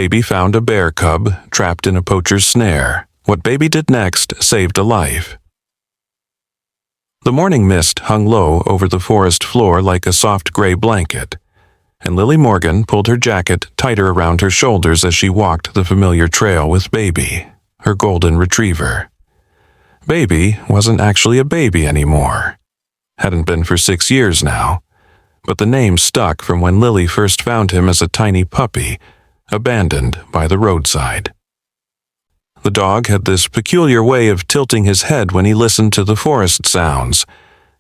Baby found a bear cub trapped in a poacher's snare. What Baby did next saved a life. The morning mist hung low over the forest floor like a soft gray blanket, and Lily Morgan pulled her jacket tighter around her shoulders as she walked the familiar trail with Baby, her golden retriever. Baby wasn't actually a baby anymore. Hadn't been for 6 years now, but the name stuck from when Lily first found him as a tiny puppy, abandoned by the roadside. The dog had this peculiar way of tilting his head when he listened to the forest sounds,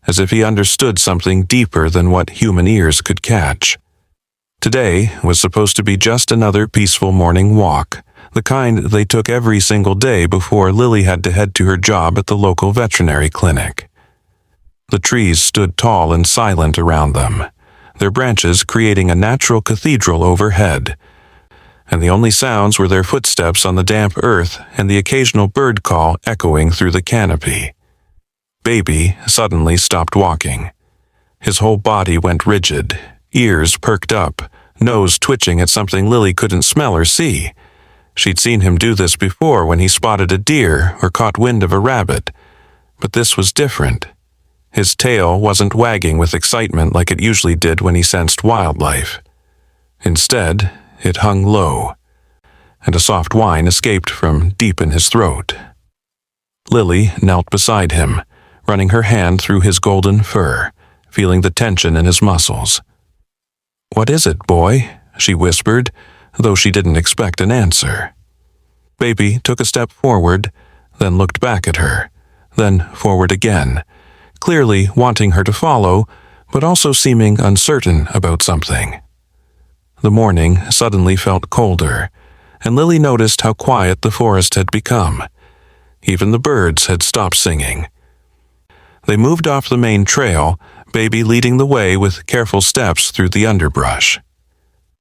as if he understood something deeper than what human ears could catch. Today was supposed to be just another peaceful morning walk, the kind they took every single day before Lily had to head to her job at the local veterinary clinic. The trees stood tall and silent around them, their branches creating a natural cathedral overhead, and the only sounds were their footsteps on the damp earth and the occasional bird call echoing through the canopy. Baby suddenly stopped walking. His whole body went rigid, ears perked up, nose twitching at something Lily couldn't smell or see. She'd seen him do this before when he spotted a deer or caught wind of a rabbit, but this was different. His tail wasn't wagging with excitement like it usually did when he sensed wildlife. Instead, it hung low, and a soft whine escaped from deep in his throat. Lily knelt beside him, running her hand through his golden fur, feeling the tension in his muscles. "What is it, boy?" she whispered, though she didn't expect an answer. Baby took a step forward, then looked back at her, then forward again, clearly wanting her to follow, but also seeming uncertain about something. The morning suddenly felt colder, and Lily noticed how quiet the forest had become. Even the birds had stopped singing. They moved off the main trail, Baby leading the way with careful steps through the underbrush.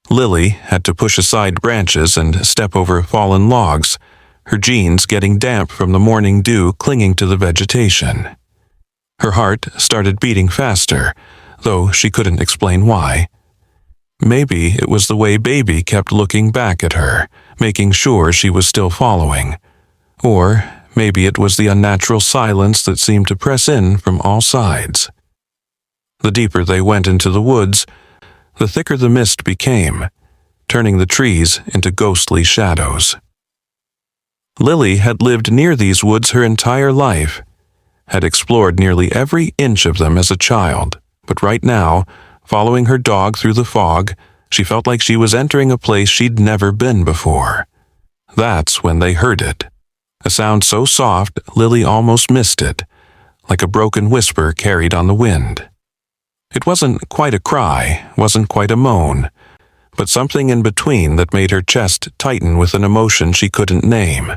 Lily had to push aside branches and step over fallen logs, her jeans getting damp from the morning dew clinging to the vegetation. Her heart started beating faster, though she couldn't explain why. Maybe it was the way Baby kept looking back at her, making sure she was still following. Or maybe it was the unnatural silence that seemed to press in from all sides. The deeper they went into the woods, the thicker the mist became, turning the trees into ghostly shadows. Lily had lived near these woods her entire life, had explored nearly every inch of them as a child, but right now, following her dog through the fog, she felt like she was entering a place she'd never been before. That's when they heard it. A sound so soft, Lily almost missed it, like a broken whisper carried on the wind. It wasn't quite a cry, wasn't quite a moan, but something in between that made her chest tighten with an emotion she couldn't name.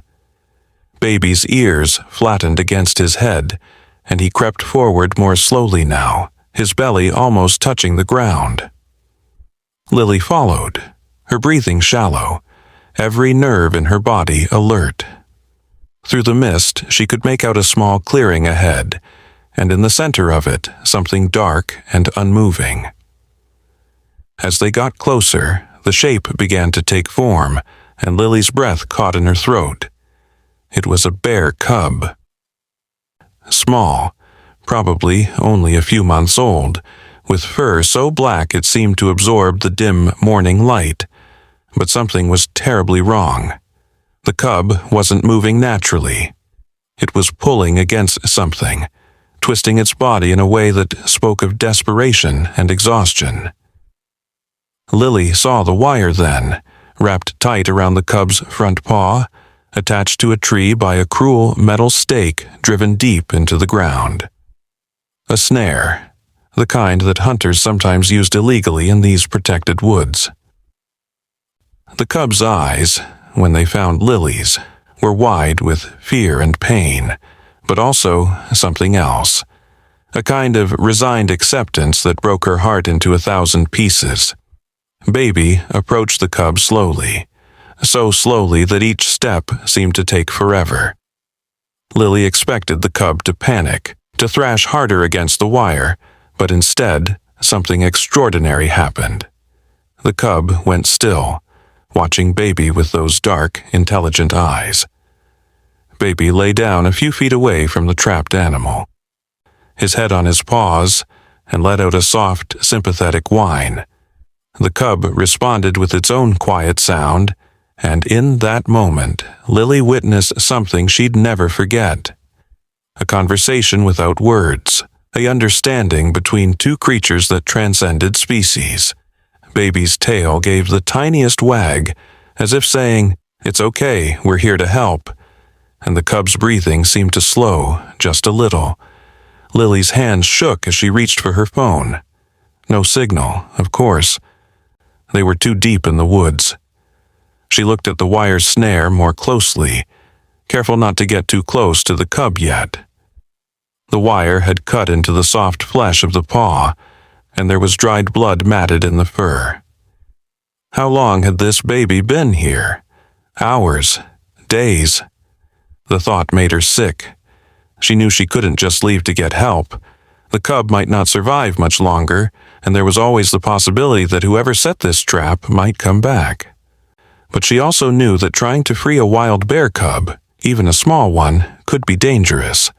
Baby's ears flattened against his head, and he crept forward more slowly now, his belly almost touching the ground. Lily followed, her breathing shallow, every nerve in her body alert. Through the mist, she could make out a small clearing ahead, and in the center of it, something dark and unmoving. As they got closer, the shape began to take form, and Lily's breath caught in her throat. It was a bear cub. Small, probably only a few months old, with fur so black it seemed to absorb the dim morning light. But something was terribly wrong. The cub wasn't moving naturally. It was pulling against something, twisting its body in a way that spoke of desperation and exhaustion. Lily saw the wire then, wrapped tight around the cub's front paw, attached to a tree by a cruel metal stake driven deep into the ground. A snare, the kind that hunters sometimes used illegally in these protected woods. The cub's eyes, when they found Lily's, were wide with fear and pain, but also something else, a kind of resigned acceptance that broke her heart into 1,000 pieces. Baby approached the cub slowly, so slowly that each step seemed to take forever. Lily expected the cub to panic, to thrash harder against the wire, but instead, something extraordinary happened. The cub went still, watching Baby with those dark, intelligent eyes. Baby lay down a few feet away from the trapped animal, his head on his paws, and let out a soft, sympathetic whine. The cub responded with its own quiet sound, and in that moment, Lily witnessed something she'd never forget. A conversation without words, an understanding between two creatures that transcended species. Baby's tail gave the tiniest wag, as if saying, "It's okay, we're here to help," and the cub's breathing seemed to slow just a little. Lily's hands shook as she reached for her phone. No signal, of course. They were too deep in the woods. She looked at the wire snare more closely, careful not to get too close to the cub yet. The wire had cut into the soft flesh of the paw, and there was dried blood matted in the fur. How long had this baby been here? Hours? Days? The thought made her sick. She knew she couldn't just leave to get help. The cub might not survive much longer, and there was always the possibility that whoever set this trap might come back. But she also knew that trying to free a wild bear cub, even a small one, could be dangerous.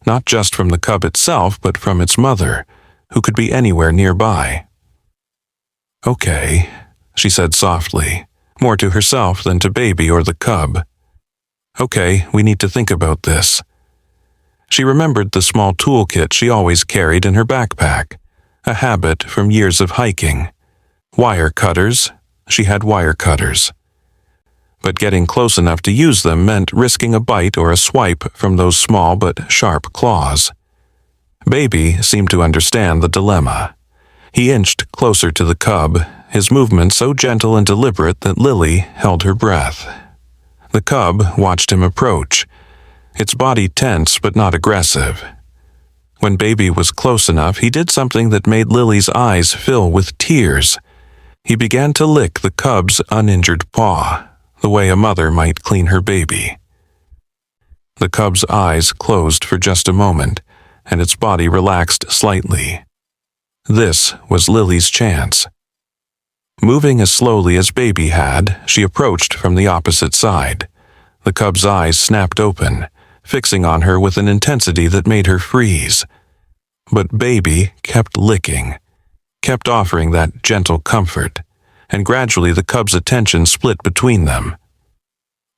Not just from the cub itself, but from its mother, who could be anywhere nearby. "Okay," she said softly, more to herself than to Baby or the cub. "Okay, we need to think about this." She remembered the small toolkit she always carried in her backpack, a habit from years of hiking. Wire cutters. She had wire cutters. But getting close enough to use them meant risking a bite or a swipe from those small but sharp claws. Baby seemed to understand the dilemma. He inched closer to the cub, his movement so gentle and deliberate that Lily held her breath. The cub watched him approach, its body tense but not aggressive. When Baby was close enough, he did something that made Lily's eyes fill with tears. He began to lick the cub's uninjured paw, the way a mother might clean her baby. The cub's eyes closed for just a moment, and its body relaxed slightly. This was Lily's chance. Moving as slowly as Baby had, she approached from the opposite side. The cub's eyes snapped open, fixing on her with an intensity that made her freeze. But Baby kept licking, kept offering that gentle comfort, and gradually the cub's attention split between them.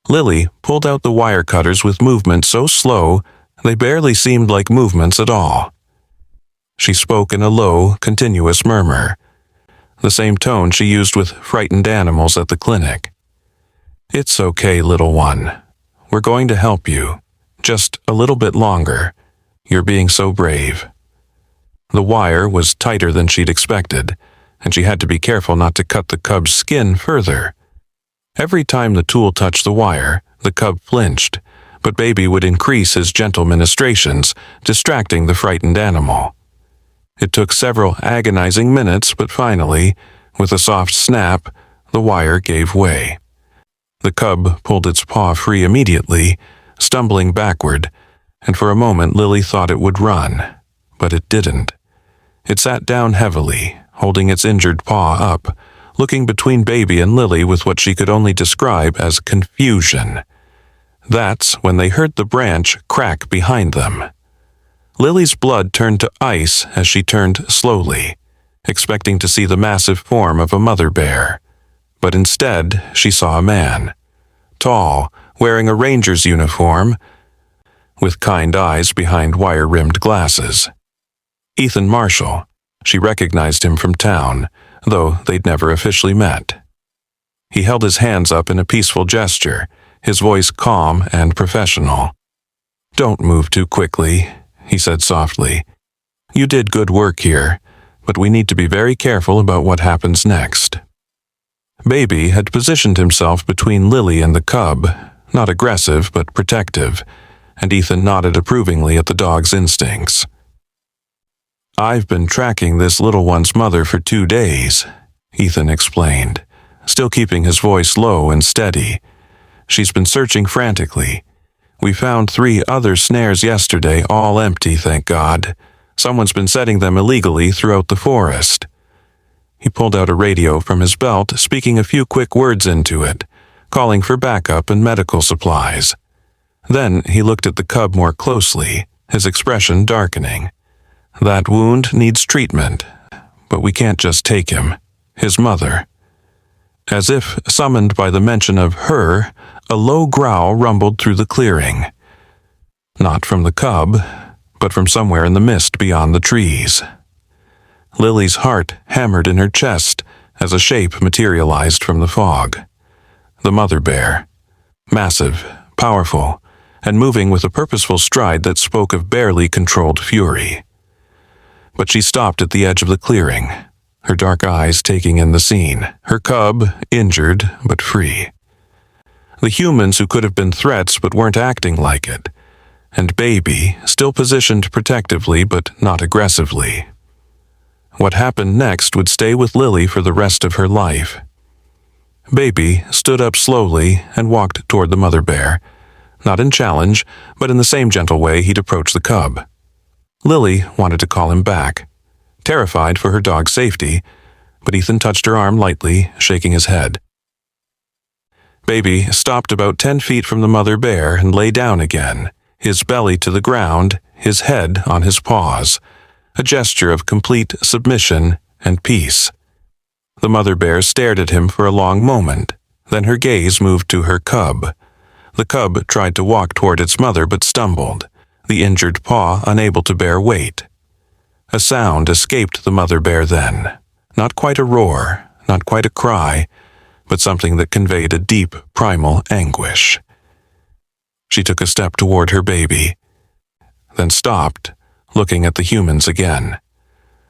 Lily pulled out the wire cutters with movement so slow they barely seemed like movements at all. She spoke in a low, continuous murmur, the same tone she used with frightened animals at the clinic. "It's okay, little one. We're going to help you. Just a little bit longer. You're being so brave." The wire was tighter than she'd expected, and she had to be careful not to cut the cub's skin further. Every time the tool touched the wire, the cub flinched, but Baby would increase his gentle ministrations, distracting the frightened animal. It took several agonizing minutes, but finally, with a soft snap, the wire gave way. The cub pulled its paw free immediately, stumbling backward, and for a moment Lily thought it would run, but it didn't. It sat down heavily, holding its injured paw up, looking between Baby and Lily with what she could only describe as confusion. That's when they heard the branch crack behind them. Lily's blood turned to ice as she turned slowly, expecting to see the massive form of a mother bear. But instead, she saw a man, tall, wearing a ranger's uniform, with kind eyes behind wire-rimmed glasses. Ethan Marshall. She recognized him from town, though they'd never officially met. He held his hands up in a peaceful gesture, his voice calm and professional. "Don't move too quickly," he said softly. "You did good work here, but we need to be very careful about what happens next." Baby had positioned himself between Lily and the cub, not aggressive but protective, and Ethan nodded approvingly at the dog's instincts. "I've been tracking this little one's mother for 2 days," Ethan explained, still keeping his voice low and steady. "She's been searching frantically. We found 3 other snares yesterday, all empty, thank God. Someone's been setting them illegally throughout the forest." He pulled out a radio from his belt, speaking a few quick words into it, calling for backup and medical supplies. Then he looked at the cub more closely, his expression darkening. That wound needs treatment, but we can't just take him. His mother. As if summoned by the mention of her, a low growl rumbled through the clearing. Not from the cub, but from somewhere in the mist beyond the trees. Lily's heart hammered in her chest as a shape materialized from the fog. The mother bear. Massive, powerful, and moving with a purposeful stride that spoke of barely controlled fury. But she stopped at the edge of the clearing, her dark eyes taking in the scene, her cub injured but free. The humans who could have been threats but weren't acting like it, and Baby still positioned protectively but not aggressively. What happened next would stay with Lily for the rest of her life. Baby stood up slowly and walked toward the mother bear, not in challenge, but in the same gentle way he'd approached the cub. Lily wanted to call him back, terrified for her dog's safety, but Ethan touched her arm lightly, shaking his head. Baby stopped about 10 feet from the mother bear and lay down again, his belly to the ground, his head on his paws, a gesture of complete submission and peace. The mother bear stared at him for a long moment, then her gaze moved to her cub. The cub tried to walk toward its mother but stumbled, the injured paw unable to bear weight. A sound escaped the mother bear then, not quite a roar, not quite a cry, but something that conveyed a deep, primal anguish. She took a step toward her baby, then stopped, looking at the humans again.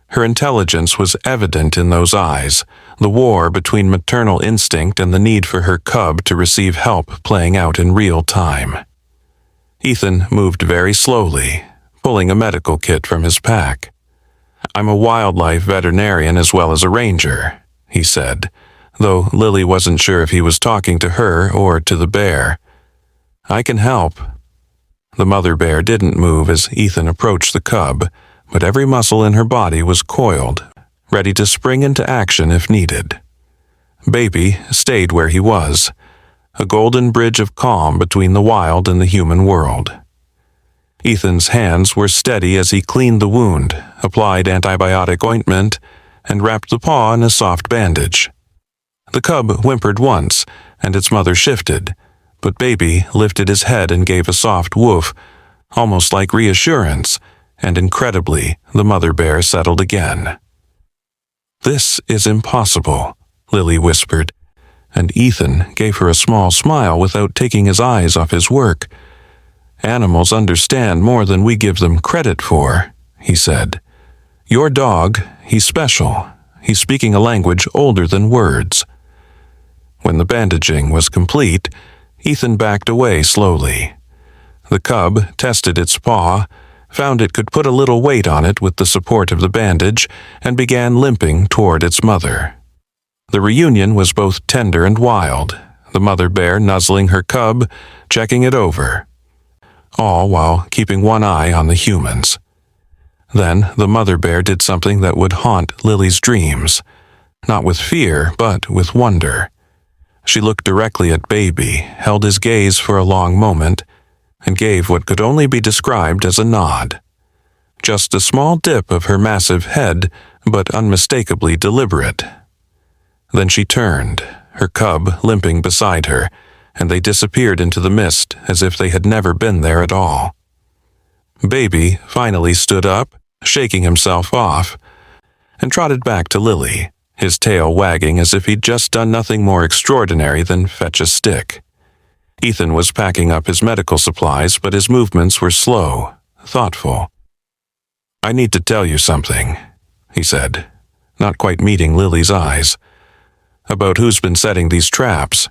Her intelligence was evident in those eyes, the war between maternal instinct and the need for her cub to receive help playing out in real time. Ethan moved very slowly, pulling a medical kit from his pack. "I'm a wildlife veterinarian as well as a ranger," he said, though Lily wasn't sure if he was talking to her or to the bear. "I can help." The mother bear didn't move as Ethan approached the cub, but every muscle in her body was coiled, ready to spring into action if needed. Baby stayed where he was, a golden bridge of calm between the wild and the human world. Ethan's hands were steady as he cleaned the wound, applied antibiotic ointment, and wrapped the paw in a soft bandage. The cub whimpered once, and its mother shifted, but Baby lifted his head and gave a soft woof, almost like reassurance, and incredibly, the mother bear settled again. "This is impossible," Lily whispered, and Ethan gave her a small smile without taking his eyes off his work. "Animals understand more than we give them credit for," he said. "Your dog, he's special. He's speaking a language older than words." When the bandaging was complete, Ethan backed away slowly. The cub tested its paw, found it could put a little weight on it with the support of the bandage, and began limping toward its mother. The reunion was both tender and wild, the mother bear nuzzling her cub, checking it over, all while keeping one eye on the humans. Then the mother bear did something that would haunt Lily's dreams, not with fear, but with wonder. She looked directly at Baby, held his gaze for a long moment, and gave what could only be described as a nod. Just a small dip of her massive head, but unmistakably deliberate. Then she turned, her cub limping beside her, and they disappeared into the mist as if they had never been there at all. Baby finally stood up, shaking himself off, and trotted back to Lily, his tail wagging as if he'd just done nothing more extraordinary than fetch a stick. Ethan was packing up his medical supplies, but his movements were slow, thoughtful. "I need to tell you something," he said, not quite meeting Lily's eyes, "about who's been setting these traps."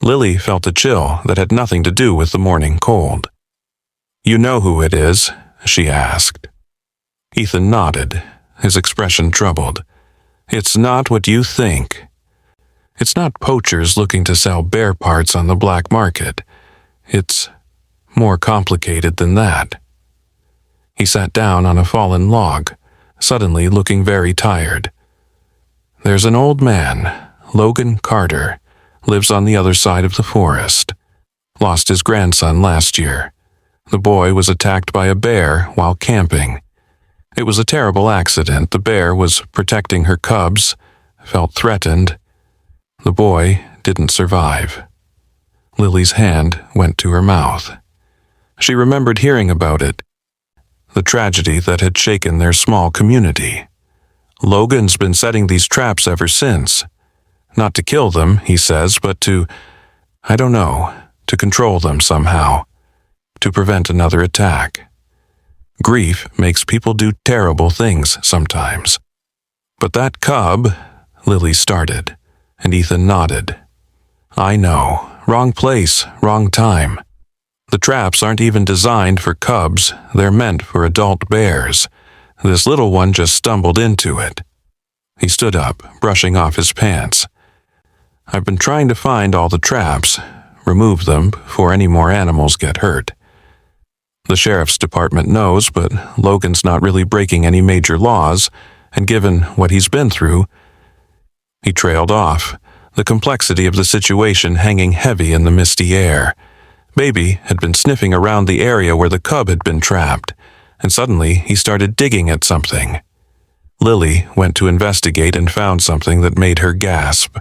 Lily felt a chill that had nothing to do with the morning cold. "You know who it is?" she asked. Ethan nodded, his expression troubled. "It's not what you think. It's not poachers looking to sell bear parts on the black market. It's more complicated than that." He sat down on a fallen log, suddenly looking very tired. There's an old man, Logan Carter, lives on the other side of the forest. Lost his grandson last year. The boy was attacked by a bear while camping. It was a terrible accident. The bear was protecting her cubs, felt threatened. The boy didn't survive. Lily's hand went to her mouth. She remembered hearing about it, the tragedy that had shaken their small community. Logan's been setting these traps ever since. Not to kill them, he says, but to control them somehow, to prevent another attack. Grief makes people do terrible things sometimes. But that cub, Lily started, and Ethan nodded. I know, wrong place, wrong time. The traps aren't even designed for cubs, they're meant for adult bears. This little one just stumbled into it. He stood up, brushing off his pants. I've been trying to find all the traps, remove them before any more animals get hurt. The sheriff's department knows, but Logan's not really breaking any major laws, and given what he's been through, he trailed off, the complexity of the situation hanging heavy in the misty air. Baby had been sniffing around the area where the cub had been trapped, and suddenly he started digging at something. Lily went to investigate and found something that made her gasp.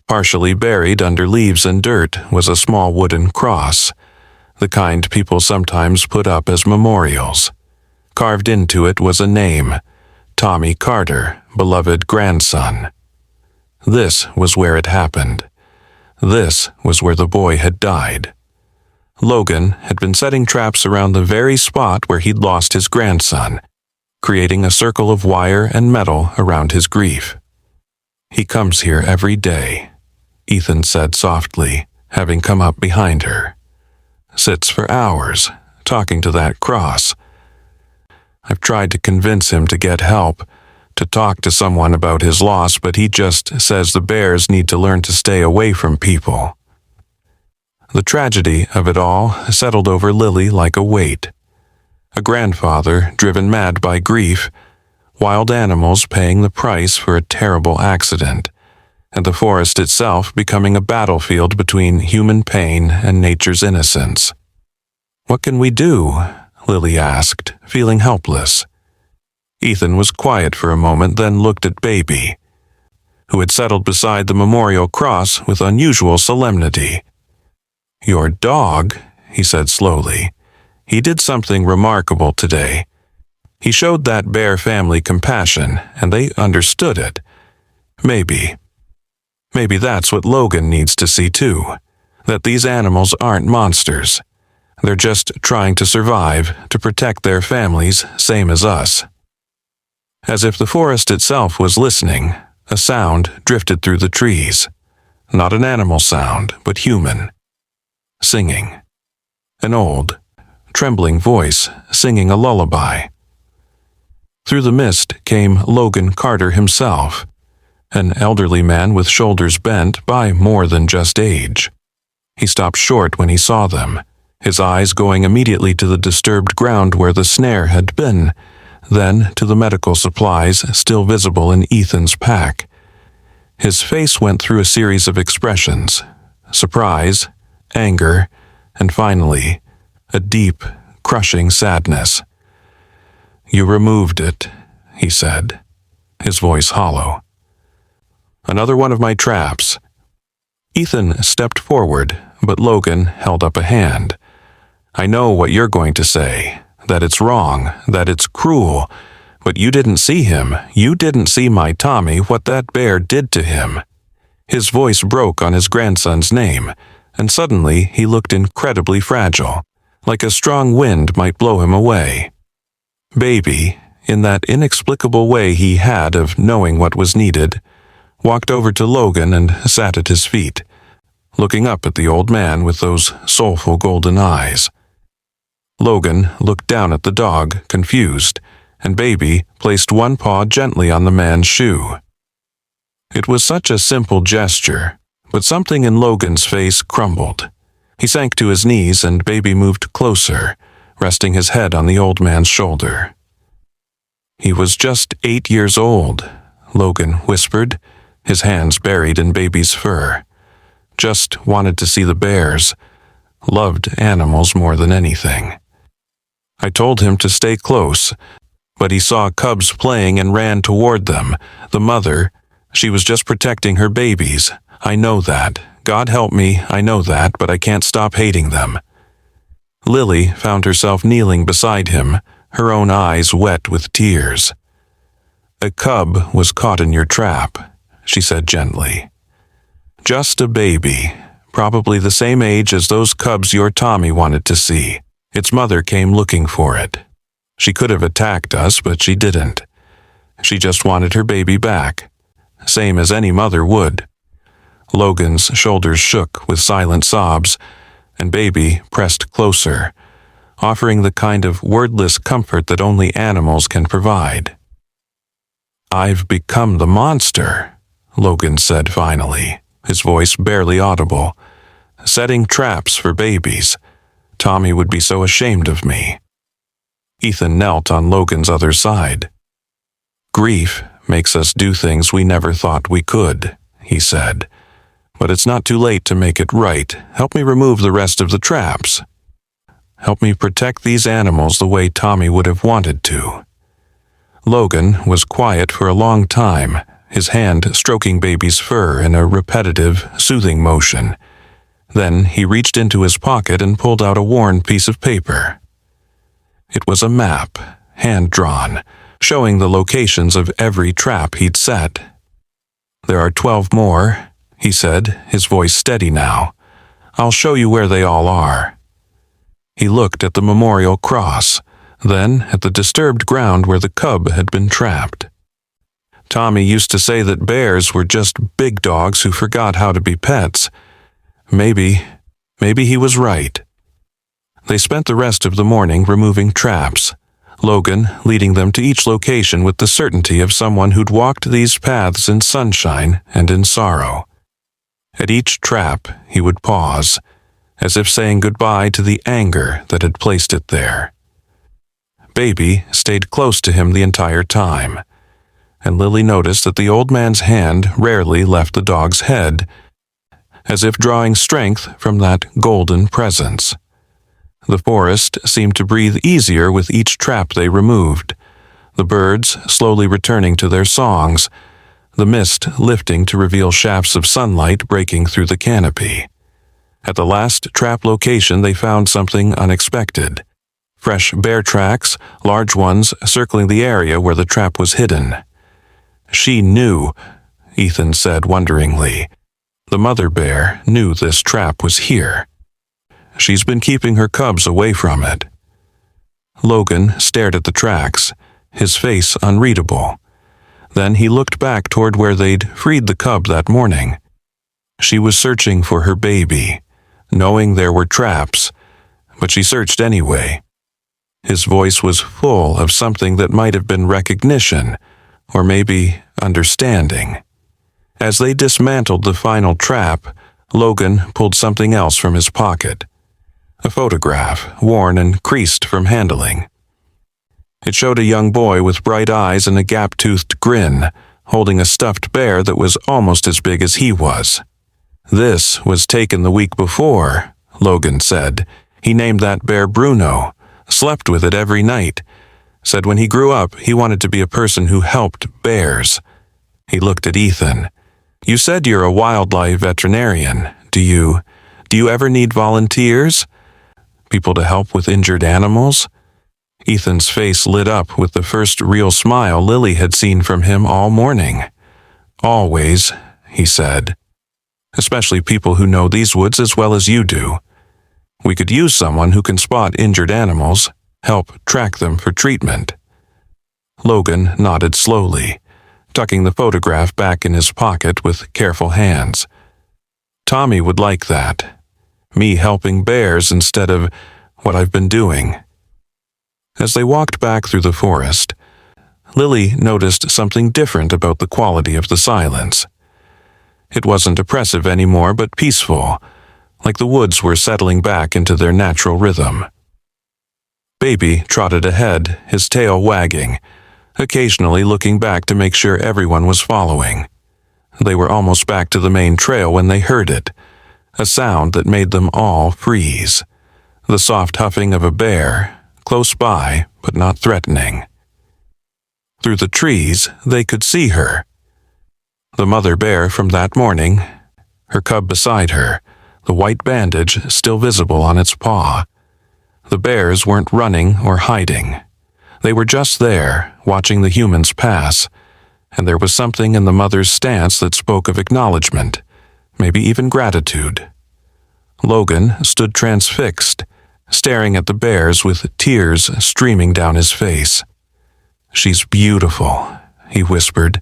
Partially buried under leaves and dirt was a small wooden cross, the kind people sometimes put up as memorials. Carved into it was a name, Tommy Carter, beloved grandson. This was where it happened. This was where the boy had died. Logan had been setting traps around the very spot where he'd lost his grandson, creating a circle of wire and metal around his grief. He comes here every day, Ethan said softly, having come up behind her. Sits for hours, talking to that cross. I've tried to convince him to get help, to talk to someone about his loss, but he just says the bears need to learn to stay away from people. The tragedy of it all settled over Lily like a weight. A grandfather driven mad by grief, wild animals paying the price for a terrible accident, and the forest itself becoming a battlefield between human pain and nature's innocence. What can we do? Lily asked, feeling helpless. Ethan was quiet for a moment, then looked at Baby, who had settled beside the memorial cross with unusual solemnity. Your dog, he said slowly. He did something remarkable today. He showed that bear family compassion, and they understood it. Maybe that's what Logan needs to see too, that these animals aren't monsters. They're just trying to survive, to protect their families, same as us. As if the forest itself was listening, a sound drifted through the trees. Not an animal sound, but human. Singing. An old, trembling voice singing a lullaby. Through the mist came Logan Carter himself, an elderly man with shoulders bent by more than just age. He stopped short when he saw them, his eyes going immediately to the disturbed ground where the snare had been, then to the medical supplies still visible in Ethan's pack. His face went through a series of expressions: surprise, anger, and finally, a deep, crushing sadness. You removed it, he said, his voice hollow. Another one of my traps. Ethan stepped forward, but Logan held up a hand. I know what you're going to say, that it's wrong, that it's cruel, but you didn't see him. You didn't see my Tommy, what that bear did to him. His voice broke on his grandson's name, and suddenly he looked incredibly fragile, like a strong wind might blow him away. Baby, in that inexplicable way he had of knowing what was needed, walked over to Logan and sat at his feet, looking up at the old man with those soulful golden eyes. Logan looked down at the dog, confused, and Baby placed one paw gently on the man's shoe. It was such a simple gesture, but something in Logan's face crumbled. He sank to his knees and Baby moved closer, resting his head on the old man's shoulder. He was just 8 years old, Logan whispered, his hands buried in Baby's fur. Just wanted to see the bears. Loved animals more than anything. I told him to stay close, but he saw cubs playing and ran toward them. The mother, she was just protecting her babies. I know that. God help me, I know that, but I can't stop hating them. Lily found herself kneeling beside him, her own eyes wet with tears. A cub was caught in your trap, she said gently. Just a baby, probably the same age as those cubs your Tommy wanted to see. Its mother came looking for it. She could have attacked us, but she didn't. She just wanted her baby back, same as any mother would. Logan's shoulders shook with silent sobs, and Baby pressed closer, offering the kind of wordless comfort that only animals can provide. "I've become the monster," Logan said finally, his voice barely audible. "Setting traps for babies. Tommy would be so ashamed of me." Ethan knelt on Logan's other side. "Grief makes us do things we never thought we could," he said. "But it's not too late to make it right. Help me remove the rest of the traps. Help me protect these animals the way Tommy would have wanted to." Logan was quiet for a long time, his hand stroking Baby's fur in a repetitive, soothing motion. Then he reached into his pocket and pulled out a worn piece of paper. It was a map, hand-drawn, showing the locations of every trap he'd set. "There are 12 more," he said, his voice steady now. "I'll show you where they all are." He looked at the memorial cross, then at the disturbed ground where the cub had been trapped. Tommy used to say that bears were just big dogs who forgot how to be pets. Maybe he was right. They spent the rest of the morning removing traps, Logan leading them to each location with the certainty of someone who'd walked these paths in sunshine and in sorrow. At each trap, he would pause, as if saying goodbye to the anger that had placed it there. Baby stayed close to him the entire time, and Lily noticed that the old man's hand rarely left the dog's head, as if drawing strength from that golden presence. The forest seemed to breathe easier with each trap they removed, the birds slowly returning to their songs, the mist lifting to reveal shafts of sunlight breaking through the canopy. At the last trap location they found something unexpected. Fresh bear tracks, large ones circling the area where the trap was hidden. "She knew," Ethan said wonderingly. "The mother bear knew this trap was here. She's been keeping her cubs away from it." Logan stared at the tracks, his face unreadable. Then he looked back toward where they'd freed the cub that morning. She was searching for her baby, knowing there were traps, but she searched anyway. His voice was full of something that might have been recognition, or maybe understanding. As they dismantled the final trap, Logan pulled something else from his pocket. A photograph, worn and creased from handling. It showed a young boy with bright eyes and a gap-toothed grin, holding a stuffed bear that was almost as big as he was. "This was taken the week before," Logan said. "He named that bear Bruno, slept with it every night. Said when he grew up, he wanted to be a person who helped bears." He looked at Ethan. "You said you're a wildlife veterinarian. Do you ever need volunteers? People to help with injured animals?" Ethan's face lit up with the first real smile Lily had seen from him all morning. "Always," he said. "Especially people who know these woods as well as you do. We could use someone who can spot injured animals, help track them for treatment." Logan nodded slowly, tucking the photograph back in his pocket with careful hands. "Tommy would like that. Me helping bears instead of what I've been doing." As they walked back through the forest, Lily noticed something different about the quality of the silence. It wasn't oppressive anymore, but peaceful, like the woods were settling back into their natural rhythm. Baby trotted ahead, his tail wagging, occasionally looking back to make sure everyone was following. They were almost back to the main trail when they heard it, a sound that made them all freeze. The soft huffing of a bear, close by but not threatening. Through the trees, they could see her. The mother bear from that morning, her cub beside her, the white bandage still visible on its paw. The bears weren't running or hiding. They were just there, watching the humans pass, and there was something in the mother's stance that spoke of acknowledgement, maybe even gratitude. Logan stood transfixed, staring at the bears with tears streaming down his face. "She's beautiful," he whispered.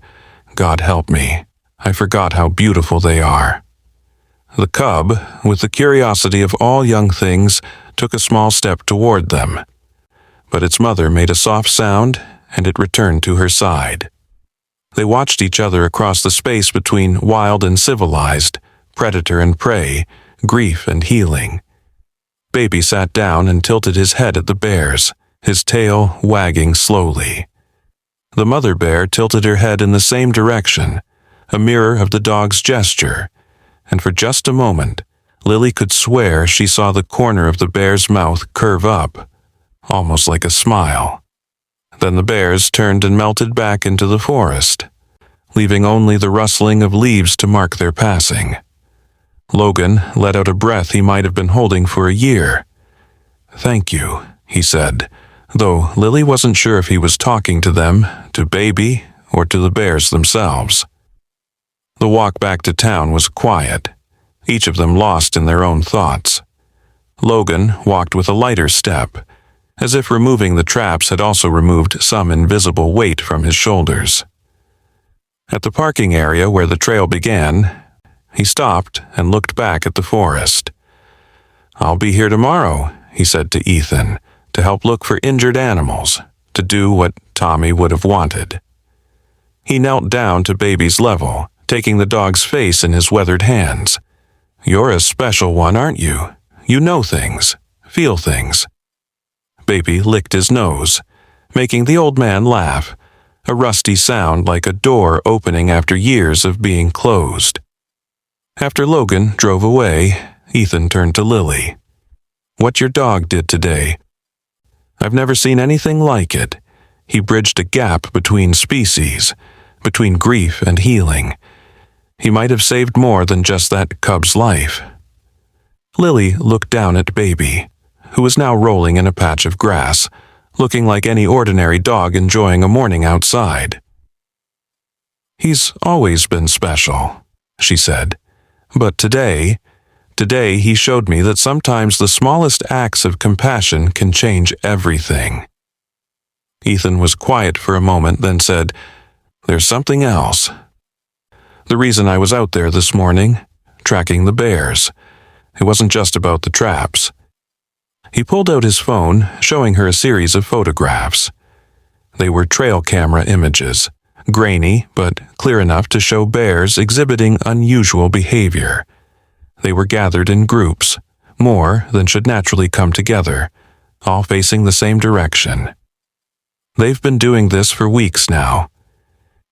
"God help me. I forgot how beautiful they are." The cub, with the curiosity of all young things, took a small step toward them. But its mother made a soft sound, and it returned to her side. They watched each other across the space between wild and civilized, predator and prey, grief and healing. Baby sat down and tilted his head at the bears, his tail wagging slowly. The mother bear tilted her head in the same direction, a mirror of the dog's gesture, and for just a moment, Lily could swear she saw the corner of the bear's mouth curve up, almost like a smile. Then the bears turned and melted back into the forest, leaving only the rustling of leaves to mark their passing. Logan let out a breath he might have been holding for a year. "Thank you," he said, though Lily wasn't sure if he was talking to them, to Baby, or to the bears themselves. The walk back to town was quiet, each of them lost in their own thoughts. Logan walked with a lighter step, as if removing the traps had also removed some invisible weight from his shoulders. At the parking area where the trail began, he stopped and looked back at the forest. "I'll be here tomorrow," he said to Ethan, "to help look for injured animals, to do what Tommy would have wanted." He knelt down to Baby's level, taking the dog's face in his weathered hands. "You're a special one, aren't you? You know things, feel things." Baby licked his nose, making the old man laugh, a rusty sound like a door opening after years of being closed. After Logan drove away, Ethan turned to Lily. "What your dog did today. I've never seen anything like it. He bridged a gap between species, between grief and healing. He might have saved more than just that cub's life." Lily looked down at Baby, who was now rolling in a patch of grass, looking like any ordinary dog enjoying a morning outside. "He's always been special," she said. "But today he showed me that sometimes the smallest acts of compassion can change everything." Ethan was quiet for a moment, then said, "There's something else. The reason I was out there this morning, tracking the bears, it wasn't just about the traps." He pulled out his phone, showing her a series of photographs. They were trail camera images, grainy but clear enough to show bears exhibiting unusual behavior. They were gathered in groups, more than should naturally come together, all facing the same direction. They've been doing this for weeks now,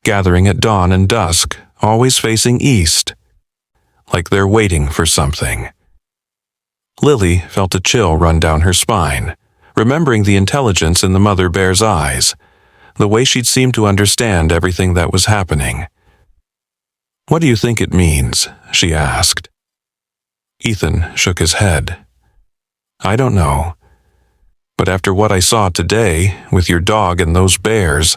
gathering at dawn and dusk, always facing east, like they're waiting for something. Lily felt a chill run down her spine, remembering the intelligence in the mother bear's eyes, the way she'd seemed to understand everything that was happening. "What do you think it means?" she asked. Ethan shook his head. "I don't know. But after what I saw today, with your dog and those bears,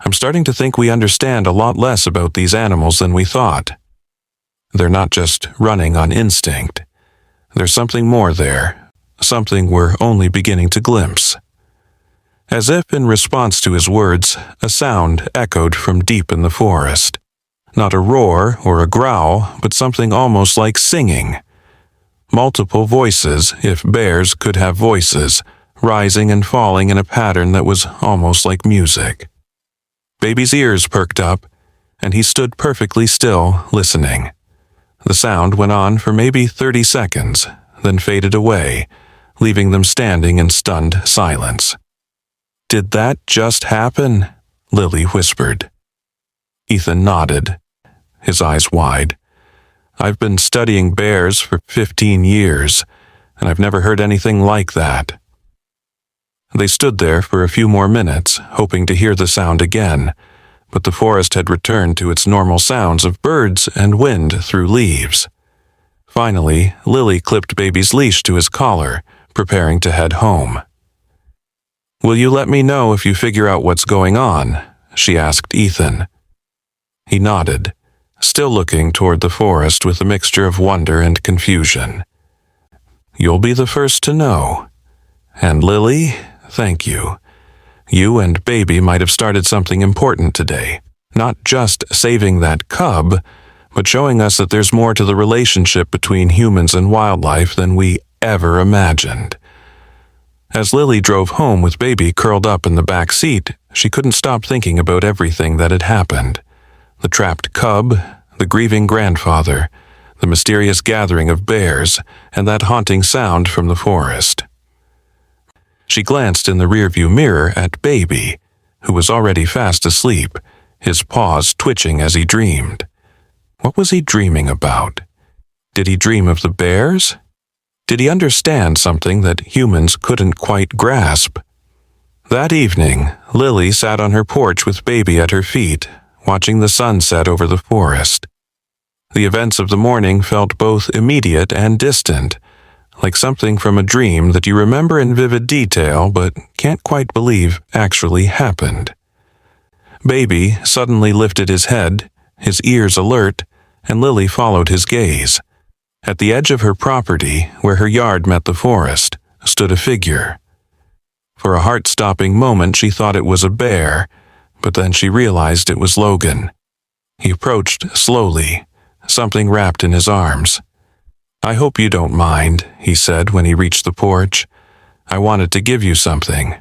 I'm starting to think we understand a lot less about these animals than we thought. They're not just running on instinct. There's something more there, something we're only beginning to glimpse." As if in response to his words, a sound echoed from deep in the forest. Not a roar or a growl, but something almost like singing. Multiple voices, if bears could have voices, rising and falling in a pattern that was almost like music. Baby's ears perked up, and he stood perfectly still, listening. The sound went on for maybe 30 seconds, then faded away, leaving them standing in stunned silence. "Did that just happen?" Lily whispered. Ethan nodded, his eyes wide. I've been studying bears for 15 years, and I've never heard anything like that. They stood there for a few more minutes, hoping to hear the sound again, but the forest had returned to its normal sounds of birds and wind through leaves. Finally, Lily clipped Baby's leash to his collar, preparing to head home. "Will you let me know if you figure out what's going on?" she asked Ethan. He nodded, still looking toward the forest with a mixture of wonder and confusion. "You'll be the first to know. And Lily, thank you. You and Baby might have started something important today, not just saving that cub, but showing us that there's more to the relationship between humans and wildlife than we ever imagined." As Lily drove home with Baby curled up in the back seat, she couldn't stop thinking about everything that had happened. The trapped cub, the grieving grandfather, the mysterious gathering of bears, and that haunting sound from the forest. She glanced in the rearview mirror at Baby, who was already fast asleep, his paws twitching as he dreamed. What was he dreaming about? Did he dream of the bears? Did he understand something that humans couldn't quite grasp? That evening, Lily sat on her porch with Baby at her feet, watching the sun set over the forest. The events of the morning felt both immediate and distant, like something from a dream that you remember in vivid detail but can't quite believe actually happened. Baby suddenly lifted his head, his ears alert, and Lily followed his gaze. At the edge of her property, where her yard met the forest, stood a figure. For a heart-stopping moment she thought it was a bear, but then she realized it was Logan. He approached slowly, something wrapped in his arms. "I hope you don't mind," he said when he reached the porch. "I wanted to give you something."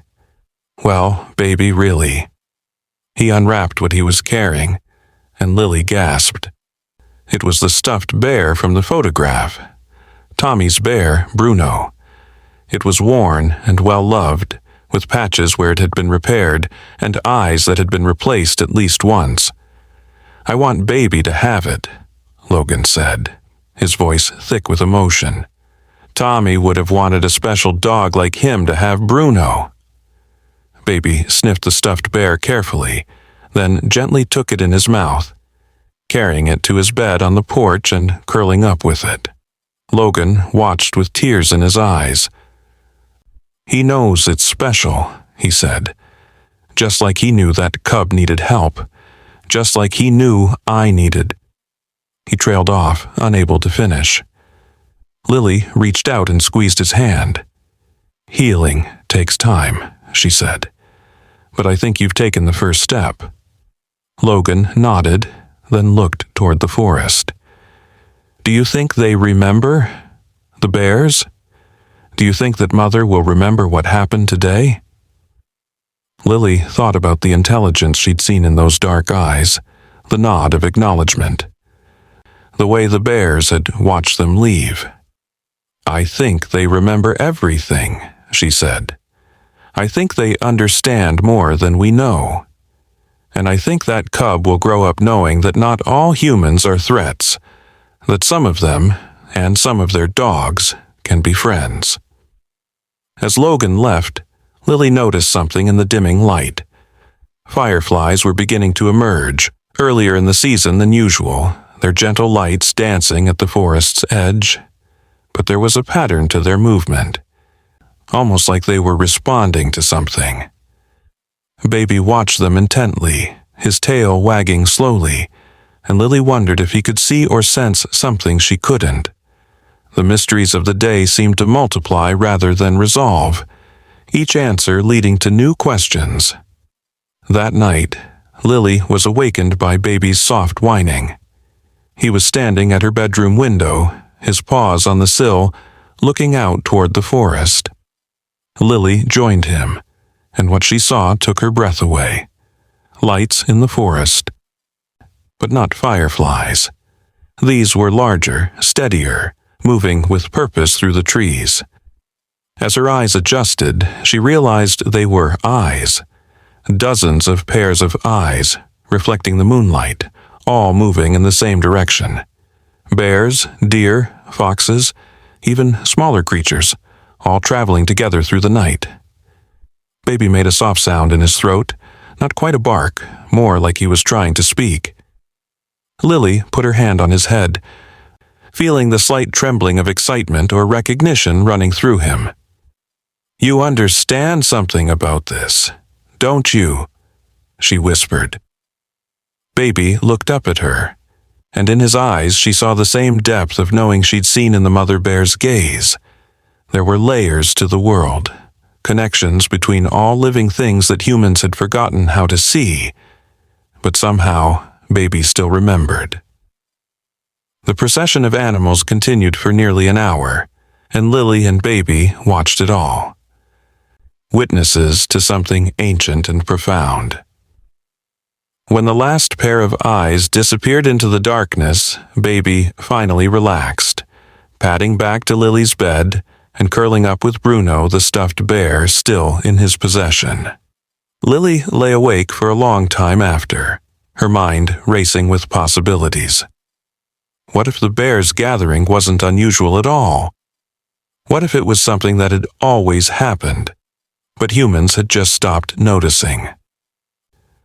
"Well, Baby, really." He unwrapped what he was carrying, and Lily gasped. It was the stuffed bear from the photograph. Tommy's bear, Bruno. It was worn and well-loved, with patches where it had been repaired and eyes that had been replaced at least once. "I want Baby to have it," Logan said, his voice thick with emotion. "Tommy would have wanted a special dog like him to have Bruno." Baby sniffed the stuffed bear carefully, then gently took it in his mouth, carrying it to his bed on the porch and curling up with it. Logan watched with tears in his eyes. "He knows it's special," he said, "just like he knew that cub needed help, just like he knew I needed." He trailed off, unable to finish. Lily reached out and squeezed his hand. "Healing takes time," she said, "but I think you've taken the first step." Logan nodded, then looked toward the forest. "Do you think they remember? The bears? Do you think that Mother will remember what happened today?" Lily thought about the intelligence she'd seen in those dark eyes, the nod of acknowledgement, the way the bears had watched them leave. "I think they remember everything," she said. "I think they understand more than we know. And I think that cub will grow up knowing that not all humans are threats, that some of them, and some of their dogs, can be friends." As Logan left, Lily noticed something in the dimming light. Fireflies were beginning to emerge, earlier in the season than usual, their gentle lights dancing at the forest's edge. But there was a pattern to their movement, almost like they were responding to something. Baby watched them intently, his tail wagging slowly, and Lily wondered if he could see or sense something she couldn't. The mysteries of the day seemed to multiply rather than resolve, each answer leading to new questions. That night, Lily was awakened by Baby's soft whining. He was standing at her bedroom window, his paws on the sill, looking out toward the forest. Lily joined him, and what she saw took her breath away. Lights in the forest, but not fireflies. These were larger, steadier, moving with purpose through the trees. As her eyes adjusted, she realized they were eyes dozens of pairs of eyes, reflecting the moonlight, all moving in the same direction. Bears, deer, foxes, even smaller creatures, all traveling together through the night. Baby made a soft sound in his throat, not quite a bark, more like he was trying to speak. Lily put her hand on his head, feeling the slight trembling of excitement or recognition running through him. "You understand something about this, don't you?" she whispered. Baby looked up at her, and in his eyes she saw the same depth of knowing she'd seen in the mother bear's gaze. There were layers to the world, connections between all living things that humans had forgotten how to see, but somehow Baby still remembered. The procession of animals continued for nearly an hour, and Lily and Baby watched it all, witnesses to something ancient and profound. When the last pair of eyes disappeared into the darkness, Baby finally relaxed, padding back to Lily's bed and curling up with Bruno, the stuffed bear, still in his possession. Lily lay awake for a long time after, her mind racing with possibilities. What if the bears' gathering wasn't unusual at all? What if it was something that had always happened, but humans had just stopped noticing?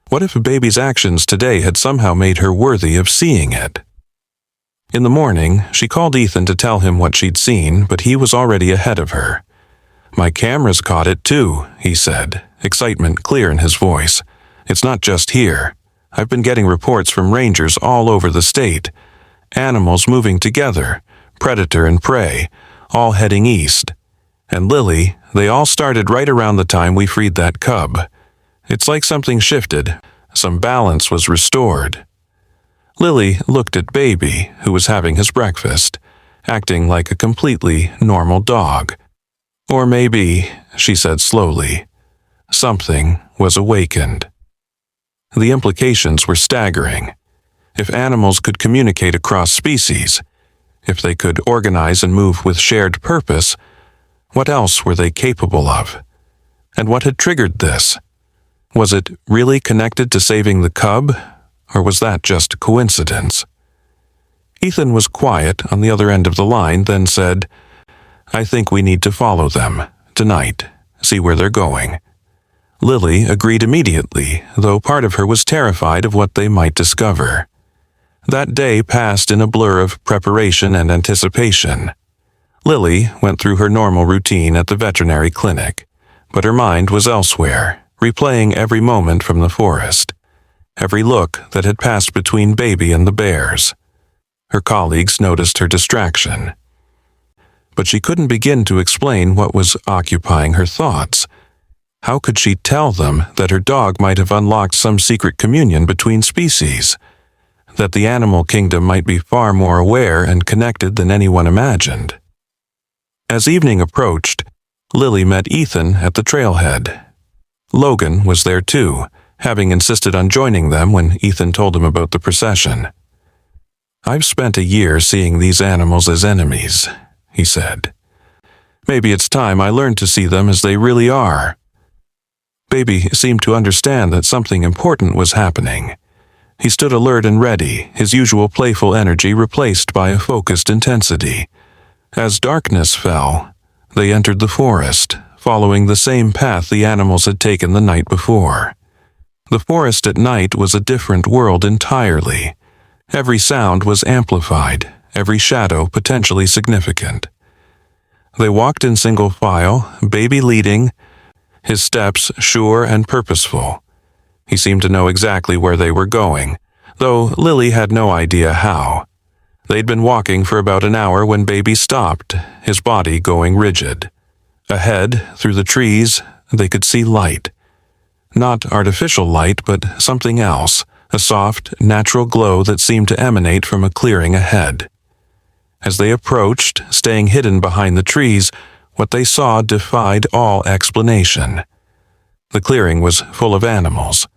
What if Baby's actions today had somehow made her worthy of seeing it? In the morning, she called Ethan to tell him what she'd seen, but he was already ahead of her. "My cameras caught it too," he said, excitement clear in his voice. "It's not just here. I've been getting reports from rangers all over the state. Animals moving together, predator and prey, all heading east. And Lily, they all started right around the time we freed that cub. It's like something shifted, some balance was restored." Lily looked at Baby, who was having his breakfast, acting like a completely normal dog. Or maybe, she said slowly, something was awakened. The implications were staggering. If animals could communicate across species, if they could organize and move with shared purpose, what else were they capable of? And what had triggered this? Was it really connected to saving the cub, or was that just a coincidence? Ethan was quiet on the other end of the line, then said, "I think we need to follow them, tonight, see where they're going." Lily agreed immediately, though part of her was terrified of what they might discover. That day passed in a blur of preparation and anticipation. Lily went through her normal routine at the veterinary clinic, but her mind was elsewhere, replaying every moment from the forest, every look that had passed between Baby and the bears. Her colleagues noticed her distraction, but she couldn't begin to explain what was occupying her thoughts. How could she tell them that her dog might have unlocked some secret communion between species? That the animal kingdom might be far more aware and connected than anyone imagined? As evening approached, Lily met Ethan at the trailhead. Logan was there too, having insisted on joining them when Ethan told him about the procession. "I've spent a year seeing these animals as enemies," he said. "Maybe it's time I learned to see them as they really are." Baby seemed to understand that something important was happening. He stood alert and ready, his usual playful energy replaced by a focused intensity. As darkness fell, they entered the forest, following the same path the animals had taken the night before. The forest at night was a different world entirely. Every sound was amplified, every shadow potentially significant. They walked in single file, Baby leading, his steps sure and purposeful. He seemed to know exactly where they were going, though Lily had no idea how. They'd been walking for about an hour when Baby stopped, his body going rigid. Ahead, through the trees, they could see light. Not artificial light, but something else, a soft, natural glow that seemed to emanate from a clearing ahead. As they approached, staying hidden behind the trees, what they saw defied all explanation. The clearing was full of animals.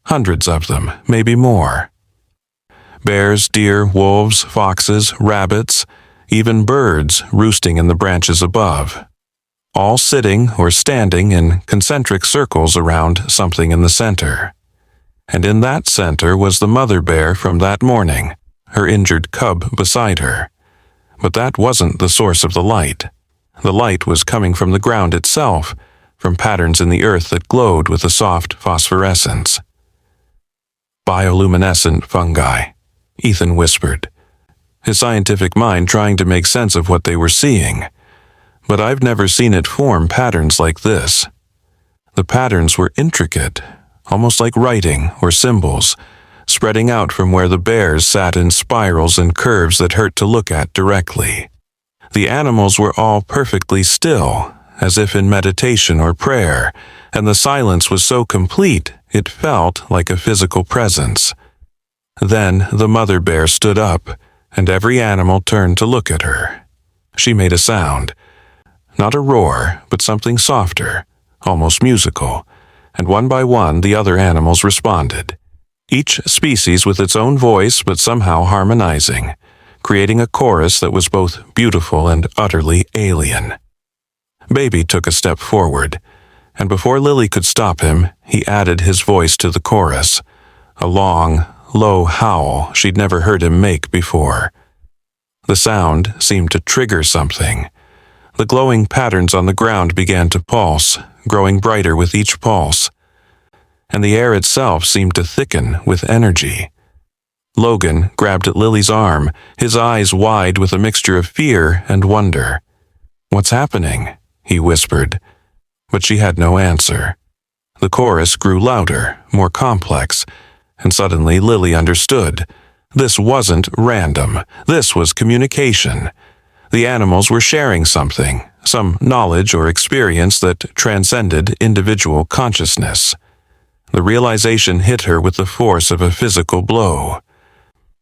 Hundreds of them, maybe more. Bears, deer, wolves, foxes, rabbits, even birds roosting in the branches above. all sitting or standing in concentric circles around something in the center. And in that center was the mother bear from that morning, her injured cub beside her. But that wasn't the source of the light. The light was coming from the ground itself, from patterns in the earth that glowed with a soft phosphorescence. Bioluminescent fungi, Ethan whispered, his scientific mind trying to make sense of what they were seeing. But I've never seen it form patterns like this. The patterns were intricate, almost like writing or symbols, spreading out from where the bears sat in spirals and curves that hurt to look at directly. The animals were all perfectly still, as if in meditation or prayer, and the silence was so complete it felt like a physical presence. Then the mother bear stood up, and every animal turned to look at her. She made a sound. Not a roar, but something softer, almost musical, and one by one the other animals responded, each species with its own voice but somehow harmonizing, creating a chorus that was both beautiful and utterly alien. Baby took a step forward, and before Lily could stop him, he added his voice to the chorus, a long, low howl she'd never heard him make before. The sound seemed to trigger something. The glowing patterns on the ground began to pulse, growing brighter with each pulse, and the air itself seemed to thicken with energy. Logan grabbed at Lily's arm, his eyes wide with a mixture of fear and wonder. "What's happening?" he whispered, but she had no answer. The chorus grew louder, more complex, and suddenly Lily understood. This wasn't random. This was communication. The animals were sharing something, some knowledge or experience that transcended individual consciousness. The realization hit her with the force of a physical blow.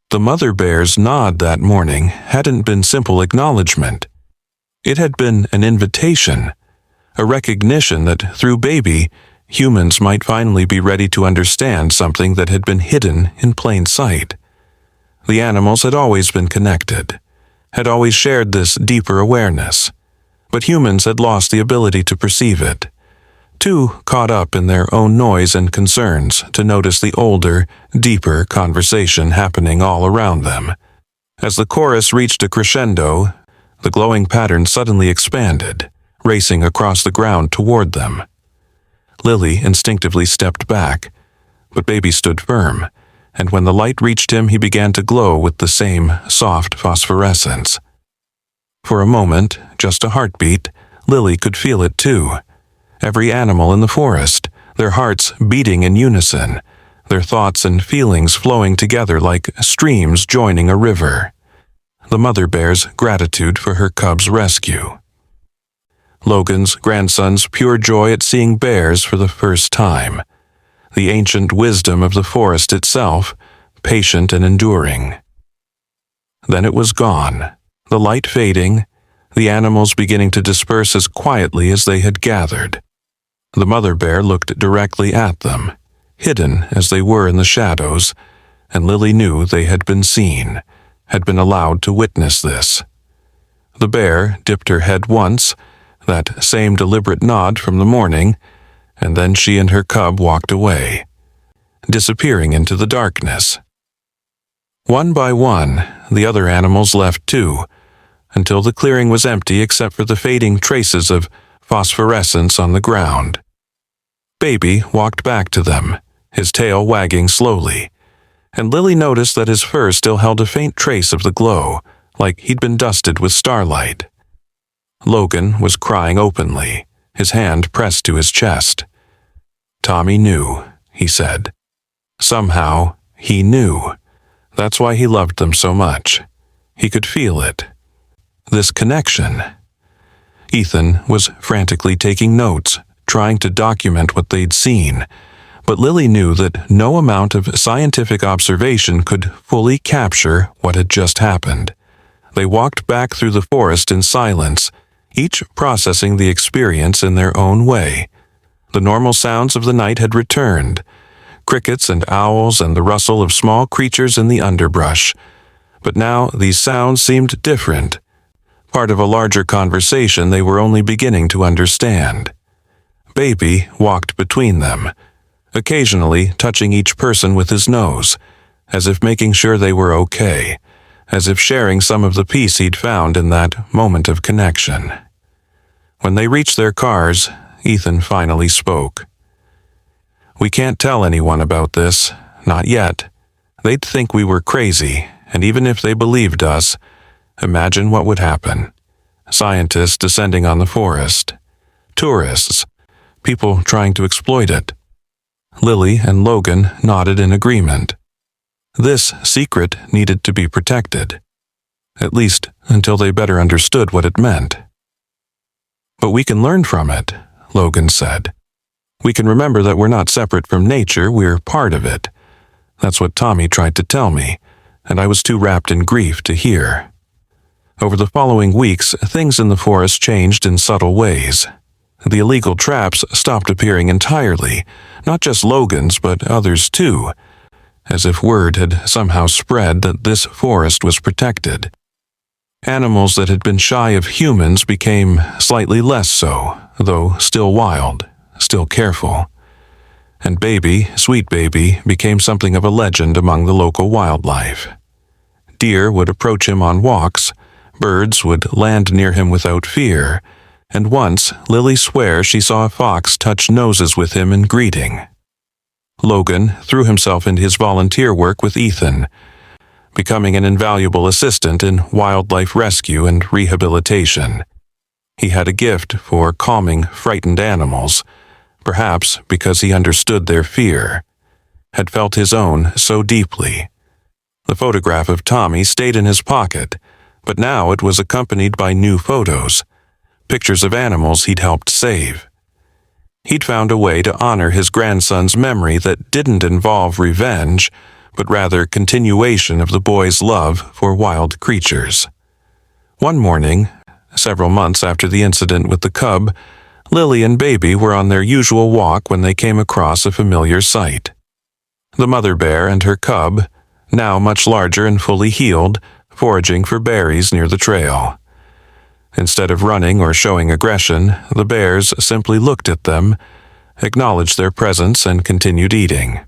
The mother bear's nod that morning hadn't been simple acknowledgement. It had been an invitation, a recognition that through Baby, humans might finally be ready to understand something that had been hidden in plain sight. The animals had always been connected, had always shared this deeper awareness, but humans had lost the ability to perceive it, too caught up in their own noise and concerns to notice the older, deeper conversation happening all around them. As the chorus reached a crescendo, the glowing pattern suddenly expanded, racing across the ground toward them. Lily instinctively stepped back, but Baby stood firm, and when the light reached him he began to glow with the same soft phosphorescence. For a moment, just a heartbeat, Lily could feel it too. Every animal in the forest, their hearts beating in unison, their thoughts and feelings flowing together like streams joining a river. The mother bear's gratitude for her cub's rescue. Logan's grandson's pure joy at seeing bears for the first time. The ancient wisdom of the forest itself, patient and enduring. Then it was gone, the light fading, the animals beginning to disperse as quietly as they had gathered. The mother bear looked directly at them, hidden as they were in the shadows, and Lily knew they had been seen, had been allowed to witness this. The bear dipped her head once, that same deliberate nod from the morning, and then she and her cub walked away, disappearing into the darkness. One by one, the other animals left too, until the clearing was empty except for the fading traces of phosphorescence on the ground. Baby walked back to them, his tail wagging slowly, and Lily noticed that his fur still held a faint trace of the glow, like he'd been dusted with starlight. Logan was crying openly, his hand pressed to his chest. Tommy knew, he said. Somehow, he knew. That's why he loved them so much. He could feel it. This connection. Ethan was frantically taking notes, trying to document what they'd seen, but Lily knew that no amount of scientific observation could fully capture what had just happened. They walked back through the forest in silence, each processing the experience in their own way. The normal sounds of the night had returned, crickets and owls and the rustle of small creatures in the underbrush. But now these sounds seemed different. part of a larger conversation they were only beginning to understand. Baby walked between them, occasionally touching each person with his nose, as if making sure they were okay, as if sharing some of the peace he'd found in that moment of connection. When they reached their cars, Ethan finally spoke. "We can't tell anyone about this, not yet. They'd think we were crazy, and even if they believed us, imagine what would happen. Scientists descending on the forest. Tourists. People trying to exploit it." Lily and Logan nodded in agreement. This secret needed to be protected, at least until they better understood what it meant. "But we can learn from it," Logan said. "We can remember that we're not separate from nature, we're part of it. That's what Tommy tried to tell me, and I was too wrapped in grief to hear." Over the following weeks, things in the forest changed in subtle ways. The illegal traps stopped appearing entirely, not just Logan's but others too, as if word had somehow spread that this forest was protected. Animals that had been shy of humans became slightly less so, though still wild, still careful. And Baby, sweet Baby, became something of a legend among the local wildlife. Deer would approach him on walks, birds would land near him without fear, and once Lily swears she saw a fox touch noses with him in greeting. Logan threw himself into his volunteer work with Ethan, becoming an invaluable assistant in wildlife rescue and rehabilitation. He had a gift for calming frightened animals, perhaps because he understood their fear, had felt his own so deeply. The photograph of Tommy stayed in his pocket, but now it was accompanied by new photos, pictures of animals he'd helped save. He'd found a way to honor his grandson's memory that didn't involve revenge, but rather continuation of the boy's love for wild creatures. One morning, several months after the incident with the cub, Lily and Baby were on their usual walk when they came across a familiar sight. The mother bear and her cub, now much larger and fully healed, foraging for berries near the trail. Instead of running or showing aggression, the bears simply looked at them, acknowledged their presence, and continued eating.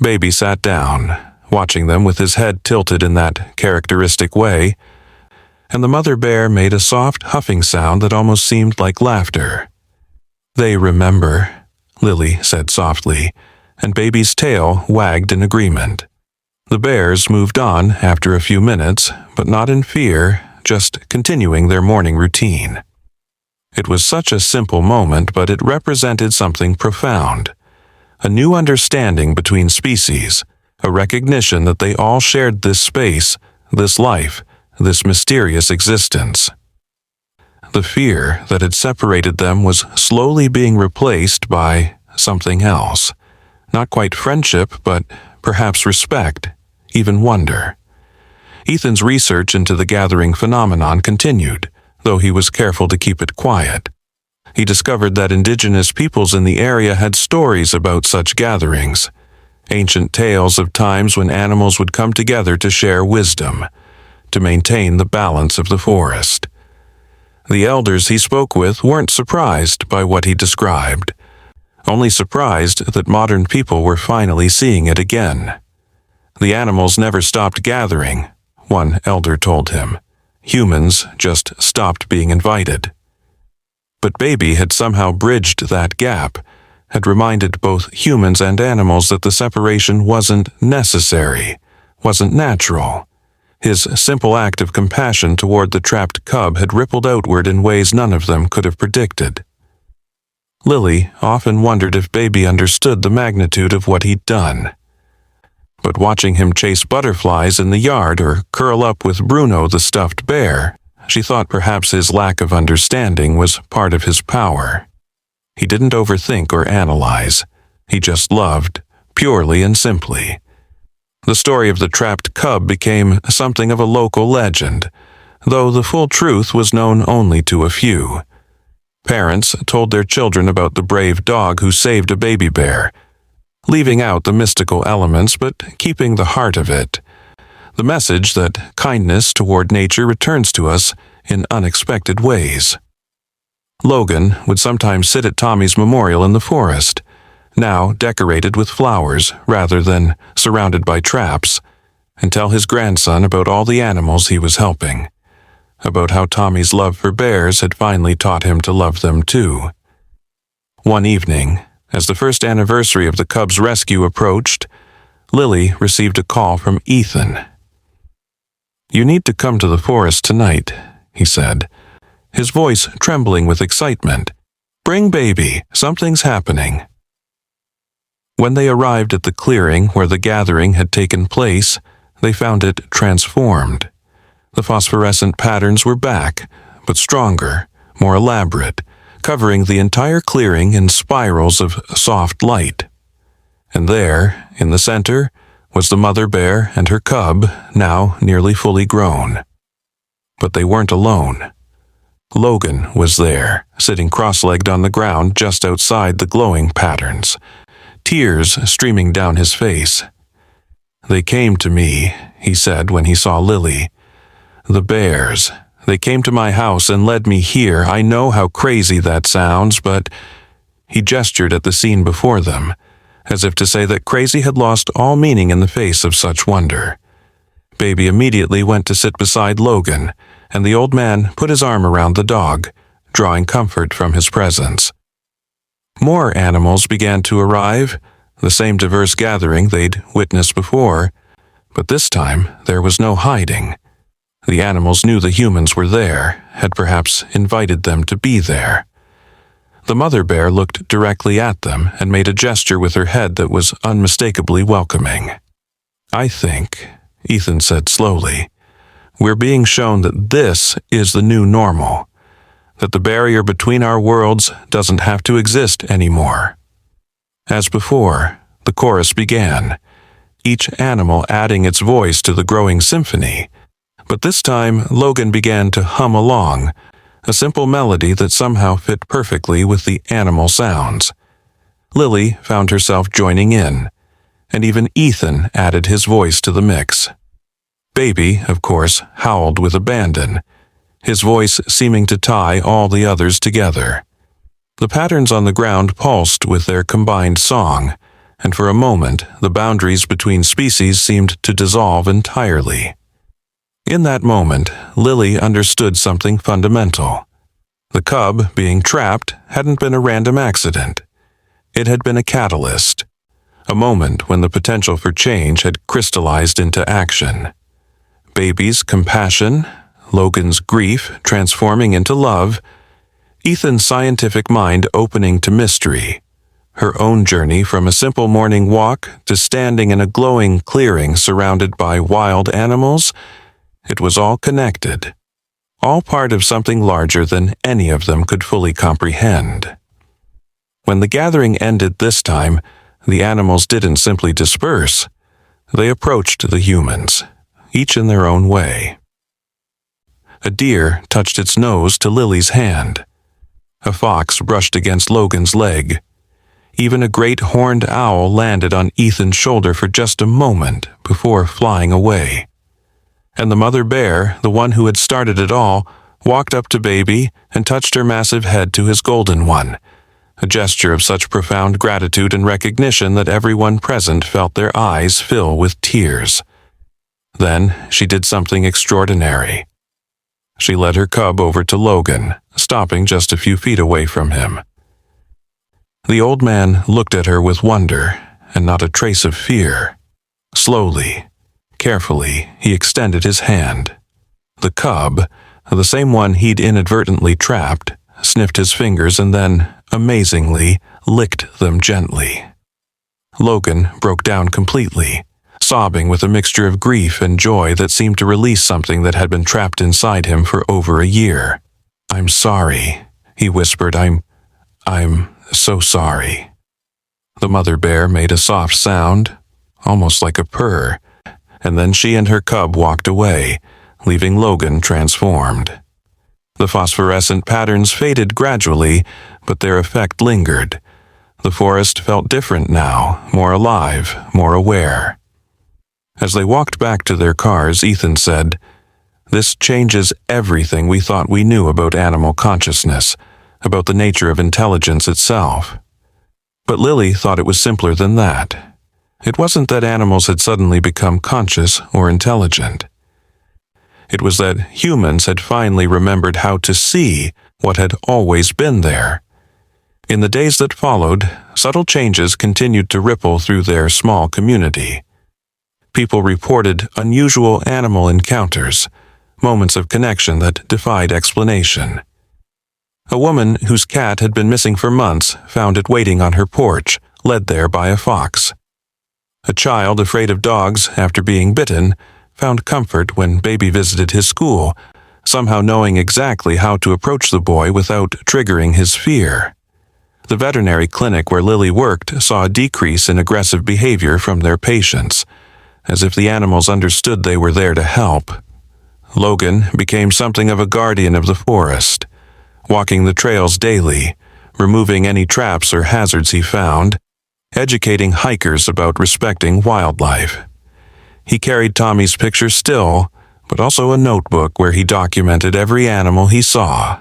Baby sat down, watching them with his head tilted in that characteristic way, and the mother bear made a soft huffing sound that almost seemed like laughter. "They remember," Lily said softly, and Baby's tail wagged in agreement. The bears moved on after a few minutes, but not in fear, just continuing their morning routine. It was such a simple moment, but it represented something profound. A new understanding between species, a recognition that they all shared this space, this life, this mysterious existence. The fear that had separated them was slowly being replaced by something else. Not quite friendship, but perhaps respect, even wonder. Ethan's research into the gathering phenomenon continued, though he was careful to keep it quiet. He discovered that indigenous peoples in the area had stories about such gatherings, ancient tales of times when animals would come together to share wisdom, to maintain the balance of the forest. The elders he spoke with weren't surprised by what he described, only surprised that modern people were finally seeing it again. The animals never stopped gathering, one elder told him. Humans just stopped being invited. But Baby had somehow bridged that gap, had reminded both humans and animals that the separation wasn't necessary, wasn't natural. His simple act of compassion toward the trapped cub had rippled outward in ways none of them could have predicted. Lily often wondered if Baby understood the magnitude of what he'd done. But watching him chase butterflies in the yard or curl up with Bruno the stuffed bear, she thought perhaps his lack of understanding was part of his power. He didn't overthink or analyze. He just loved, purely and simply. The story of the trapped cub became something of a local legend, though the full truth was known only to a few. Parents told their children about the brave dog who saved a baby bear, leaving out the mystical elements but keeping the heart of it. The message that kindness toward nature returns to us in unexpected ways. Logan would sometimes sit at Tommy's memorial in the forest, now decorated with flowers rather than surrounded by traps, and tell his grandson about all the animals he was helping, about how Tommy's love for bears had finally taught him to love them too. One evening, as the first anniversary of the cub's rescue approached, Lily received a call from Ethan. "You need to come to the forest tonight," he said, his voice trembling with excitement. "Bring baby, something's happening." When they arrived at the clearing where the gathering had taken place, they found it transformed. The phosphorescent patterns were back, but stronger, more elaborate, covering the entire clearing in spirals of soft light. And there, in the center, was the mother bear and her cub, now nearly fully grown. But they weren't alone. Logan was there, sitting cross-legged on the ground just outside the glowing patterns, tears streaming down his face. "They came to me," he said when he saw Lily. "The bears. They came to my house and led me here. I know how crazy that sounds, but—" He gestured at the scene before them, as if to say that crazy had lost all meaning in the face of such wonder. Baby immediately went to sit beside Logan, and the old man put his arm around the dog, drawing comfort from his presence. More animals began to arrive, the same diverse gathering they'd witnessed before, but this time there was no hiding. The animals knew the humans were there, had perhaps invited them to be there. The mother bear looked directly at them and made a gesture with her head that was unmistakably welcoming. "I think," Ethan said slowly, "we're being shown that this is the new normal, that the barrier between our worlds doesn't have to exist anymore." As before, the chorus began, each animal adding its voice to the growing symphony, but this time Logan began to hum along, a simple melody that somehow fit perfectly with the animal sounds. Lily found herself joining in, and even Ethan added his voice to the mix. Baby, of course, howled with abandon, his voice seeming to tie all the others together. The patterns on the ground pulsed with their combined song, and for a moment the boundaries between species seemed to dissolve entirely. In that moment, Lily understood something fundamental. The cub being trapped hadn't been a random accident. It had been a catalyst, a moment when the potential for change had crystallized into action. Baby's compassion, Logan's grief transforming into love, Ethan's scientific mind opening to mystery, her own journey from a simple morning walk to standing in a glowing clearing surrounded by wild animals. It was all connected, all part of something larger than any of them could fully comprehend. When the gathering ended this time, the animals didn't simply disperse. They approached the humans, each in their own way. A deer touched its nose to Lily's hand. A fox brushed against Logan's leg. Even a great horned owl landed on Ethan's shoulder for just a moment before flying away. And the mother bear, the one who had started it all, walked up to Baby and touched her massive head to his golden one, a gesture of such profound gratitude and recognition that everyone present felt their eyes fill with tears. Then she did something extraordinary. She led her cub over to Logan, stopping just a few feet away from him. The old man looked at her with wonder and not a trace of fear. Slowly, carefully, he extended his hand. The cub, the same one he'd inadvertently trapped, sniffed his fingers and then, amazingly, licked them gently. Logan broke down completely, sobbing with a mixture of grief and joy that seemed to release something that had been trapped inside him for over a year. "I'm sorry," he whispered. I'm so sorry." The mother bear made a soft sound, almost like a purr, and then she and her cub walked away, leaving Logan transformed. The phosphorescent patterns faded gradually, but their effect lingered. The forest felt different now, more alive, more aware. As they walked back to their cars, Ethan said, This changes everything we thought we knew about animal consciousness, about the nature of intelligence itself. But Lily thought it was simpler than that. It wasn't that animals had suddenly become conscious or intelligent. It was that humans had finally remembered how to see what had always been there. In the days that followed, subtle changes continued to ripple through their small community. People reported unusual animal encounters, moments of connection that defied explanation. A woman whose cat had been missing for months found it waiting on her porch, led there by a fox. A child afraid of dogs after being bitten found comfort when Baby visited his school, somehow knowing exactly how to approach the boy without triggering his fear. The veterinary clinic where Lily worked saw a decrease in aggressive behavior from their patients, as if the animals understood they were there to help. Logan became something of a guardian of the forest, walking the trails daily, removing any traps or hazards he found, educating hikers about respecting wildlife. He carried Tommy's picture still, but also a notebook where he documented every animal he saw,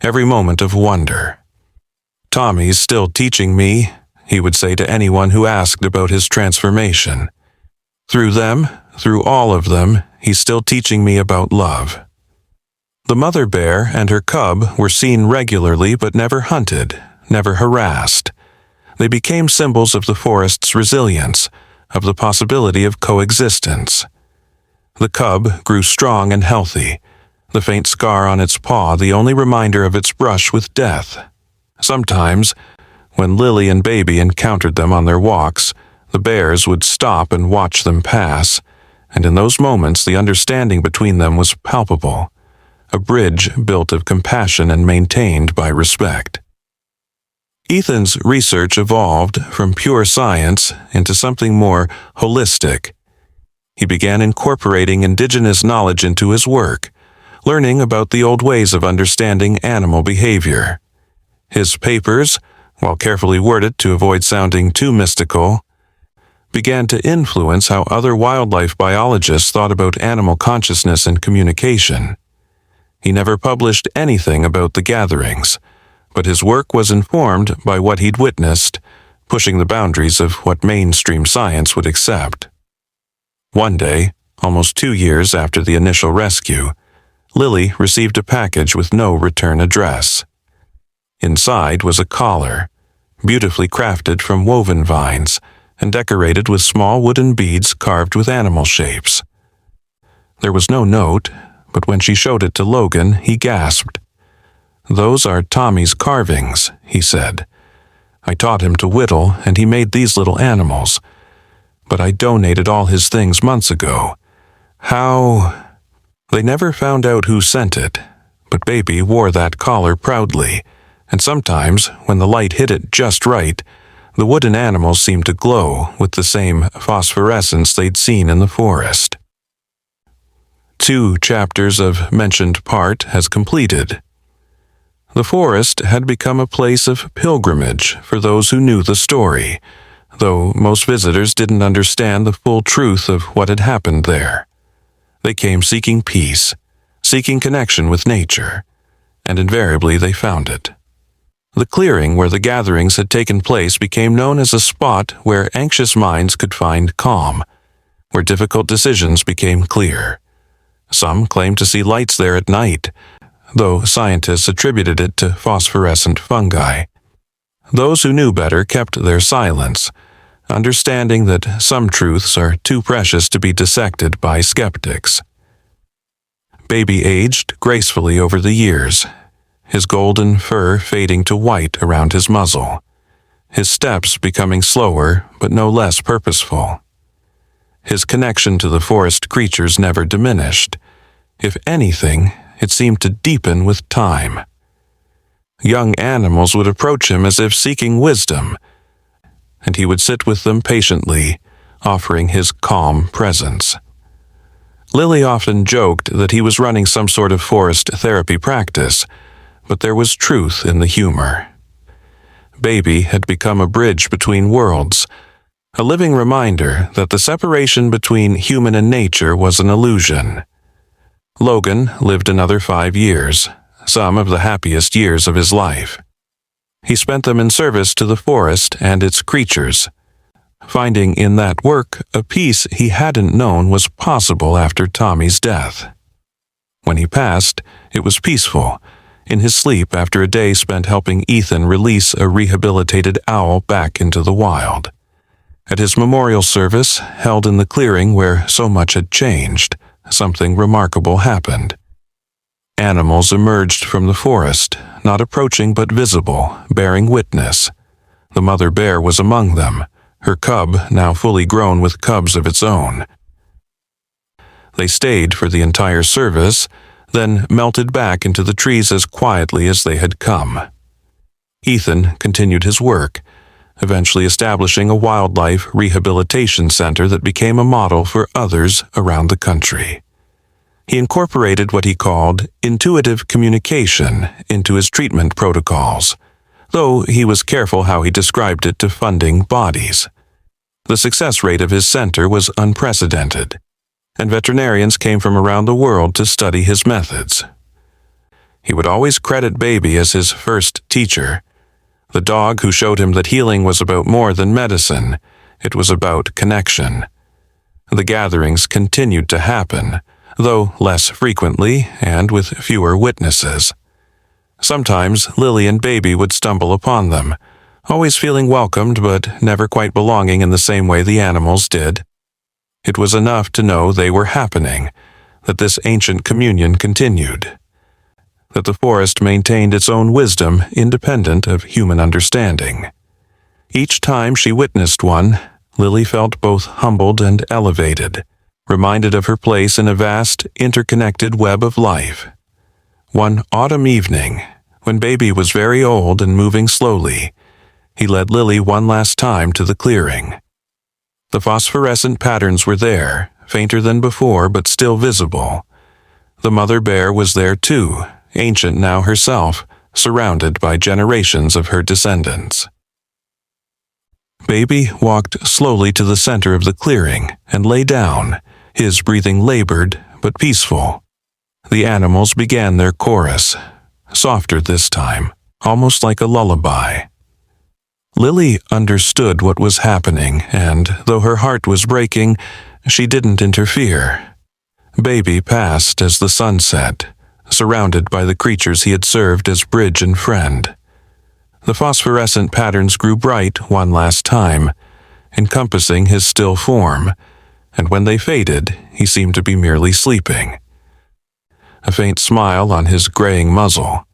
every moment of wonder. "Tommy's still teaching me," he would say to anyone who asked about his transformation. "Through them, through all of them, he's still teaching me about love." The mother bear and her cub were seen regularly but never hunted, never harassed. They became symbols of the forest's resilience, of the possibility of coexistence. The cub grew strong and healthy, the faint scar on its paw the only reminder of its brush with death. Sometimes, when Lily and Baby encountered them on their walks, the bears would stop and watch them pass, and in those moments the understanding between them was palpable, a bridge built of compassion and maintained by respect. Ethan's research evolved from pure science into something more holistic. He began incorporating indigenous knowledge into his work, learning about the old ways of understanding animal behavior. His papers, while carefully worded to avoid sounding too mystical, began to influence how other wildlife biologists thought about animal consciousness and communication. He never published anything about the gatherings, but his work was informed by what he'd witnessed, pushing the boundaries of what mainstream science would accept. One day, almost 2 years after the initial rescue, Lily received a package with no return address. Inside was a collar, beautifully crafted from woven vines and decorated with small wooden beads carved with animal shapes. There was no note, but when she showed it to Logan, he gasped. "Those are Tommy's carvings," he said. "I taught him to whittle, and he made these little animals. But I donated all his things months ago. How—" They never found out who sent it, but Baby wore that collar proudly, and sometimes, when the light hit it just right, the wooden animals seemed to glow with the same phosphorescence they'd seen in the forest. 2 chapters of mentioned part has completed. The forest had become a place of pilgrimage for those who knew the story, though most visitors didn't understand the full truth of what had happened there. They came seeking peace, seeking connection with nature, and invariably they found it. The clearing where the gatherings had taken place became known as a spot where anxious minds could find calm, where difficult decisions became clear. Some claimed to see lights there at night, though scientists attributed it to phosphorescent fungi. Those who knew better kept their silence, understanding that some truths are too precious to be dissected by skeptics. Baby aged gracefully over the years, his golden fur fading to white around his muzzle, his steps becoming slower but no less purposeful. His connection to the forest creatures never diminished. If anything, it seemed to deepen with time. Young animals would approach him as if seeking wisdom, and he would sit with them patiently, offering his calm presence. Lily often joked that he was running some sort of forest therapy practice, but there was truth in the humor. Baby had become a bridge between worlds, a living reminder that the separation between human and nature was an illusion. Logan lived another 5 years, some of the happiest years of his life. He spent them in service to the forest and its creatures, finding in that work a peace he hadn't known was possible after Tommy's death. When he passed, it was peaceful, in his sleep after a day spent helping Ethan release a rehabilitated owl back into the wild. At his memorial service, held in the clearing where so much had changed, something remarkable happened. Animals emerged from the forest, not approaching but visible, bearing witness. The mother bear was among them, her cub now fully grown with cubs of its own. They stayed for the entire service, then melted back into the trees as quietly as they had come. Ethan continued his work, eventually establishing a wildlife rehabilitation center that became a model for others around the country. He incorporated what he called intuitive communication into his treatment protocols, though he was careful how he described it to funding bodies. The success rate of his center was unprecedented, and veterinarians came from around the world to study his methods. He would always credit Baby as his first teacher, the dog who showed him that healing was about more than medicine, it was about connection. The gatherings continued to happen, though less frequently and with fewer witnesses. Sometimes Lily and Baby would stumble upon them, always feeling welcomed but never quite belonging in the same way the animals did. It was enough to know they were happening, that this ancient communion continued, that the forest maintained its own wisdom independent of human understanding. Each time she witnessed one, Lily felt both humbled and elevated, reminded of her place in a vast, interconnected web of life. One autumn evening, when Baby was very old and moving slowly, he led Lily one last time to the clearing. The phosphorescent patterns were there, fainter than before but still visible. The mother bear was there too, ancient now herself, surrounded by generations of her descendants. Baby walked slowly to the center of the clearing and lay down, his breathing labored but peaceful. The animals began their chorus, softer this time, almost like a lullaby. Lily understood what was happening, and though her heart was breaking, she didn't interfere. Baby passed as the sun set, surrounded by the creatures he had served as bridge and friend. The phosphorescent patterns grew bright one last time, encompassing his still form, and when they faded, he seemed to be merely sleeping. A faint smile on his graying muzzle.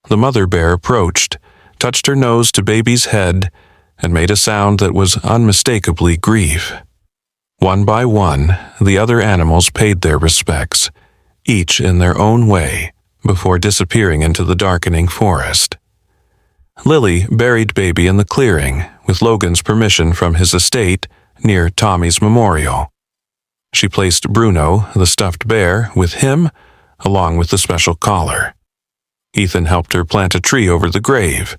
The mother bear approached, touched her nose to Baby's head, and made a sound that was unmistakably grief. One by one, the other animals paid their respects, each in their own way, before disappearing into the darkening forest. Lily buried Baby in the clearing, with Logan's permission from his estate, near Tommy's memorial. She placed Bruno, the stuffed bear, with him, along with the special collar. Ethan helped her plant a tree over the grave,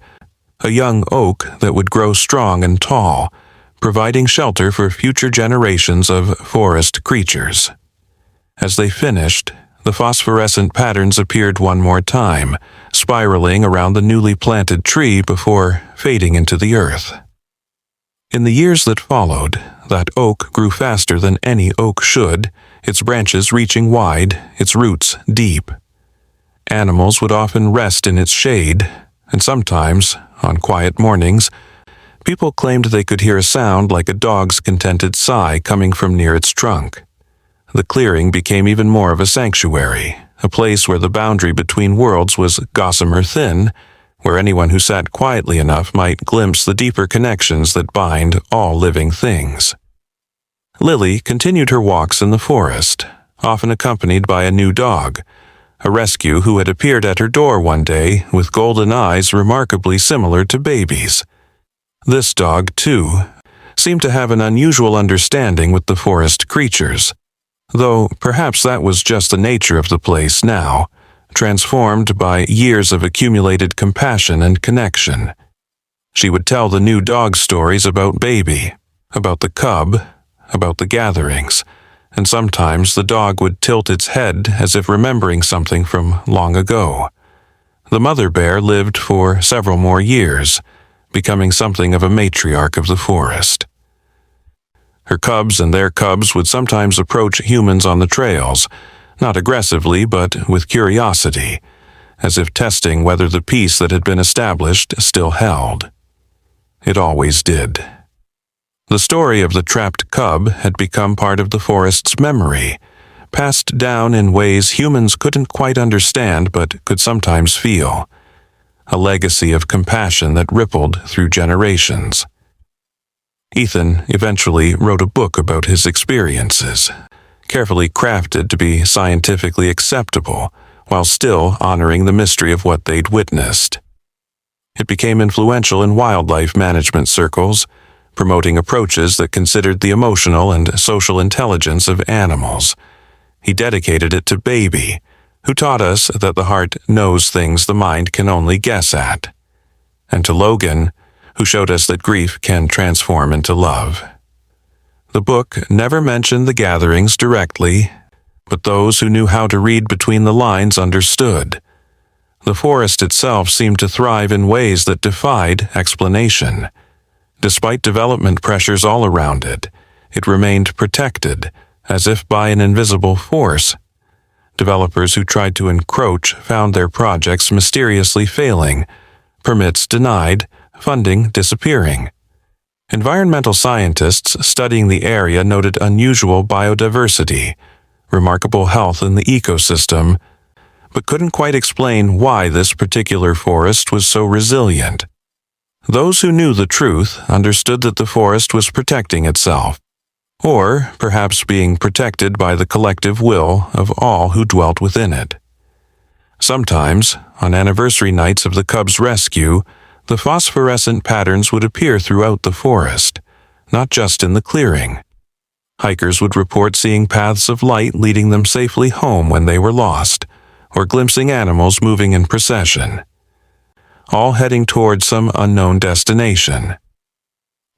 a young oak that would grow strong and tall, providing shelter for future generations of forest creatures. As they finished, the phosphorescent patterns appeared one more time, spiraling around the newly planted tree before fading into the earth. In the years that followed, that oak grew faster than any oak should, its branches reaching wide, its roots deep. Animals would often rest in its shade, and sometimes, on quiet mornings, people claimed they could hear a sound like a dog's contented sigh coming from near its trunk. The clearing became even more of a sanctuary, a place where the boundary between worlds was gossamer thin, where anyone who sat quietly enough might glimpse the deeper connections that bind all living things. Lily continued her walks in the forest, often accompanied by a new dog, a rescue who had appeared at her door one day with golden eyes remarkably similar to Baby's. This dog, too, seemed to have an unusual understanding with the forest creatures, though perhaps that was just the nature of the place now, transformed by years of accumulated compassion and connection. She would tell the new dog stories about Baby, about the cub, about the gatherings, and sometimes the dog would tilt its head as if remembering something from long ago. The mother bear lived for several more years, becoming something of a matriarch of the forest. Her cubs and their cubs would sometimes approach humans on the trails, not aggressively but with curiosity, as if testing whether the peace that had been established still held. It always did. The story of the trapped cub had become part of the forest's memory, passed down in ways humans couldn't quite understand but could sometimes feel, a legacy of compassion that rippled through generations. Ethan eventually wrote a book about his experiences, carefully crafted to be scientifically acceptable while still honoring the mystery of what they'd witnessed. It became influential in wildlife management circles, promoting approaches that considered the emotional and social intelligence of animals. He dedicated it to Baby, who taught us that the heart knows things the mind can only guess at, and to Logan, who showed us that grief can transform into love. The book never mentioned the gatherings directly, but those who knew how to read between the lines understood. The forest itself seemed to thrive in ways that defied explanation. Despite development pressures all around it, it remained protected, as if by an invisible force. Developers who tried to encroach found their projects mysteriously failing, permits denied, funding disappearing. Environmental scientists studying the area noted unusual biodiversity, remarkable health in the ecosystem, but couldn't quite explain why this particular forest was so resilient. Those who knew the truth understood that the forest was protecting itself, or perhaps being protected by the collective will of all who dwelt within it. Sometimes, on anniversary nights of the cub's rescue, the phosphorescent patterns would appear throughout the forest, not just in the clearing. Hikers would report seeing paths of light leading them safely home when they were lost, or glimpsing animals moving in procession, all heading toward some unknown destination.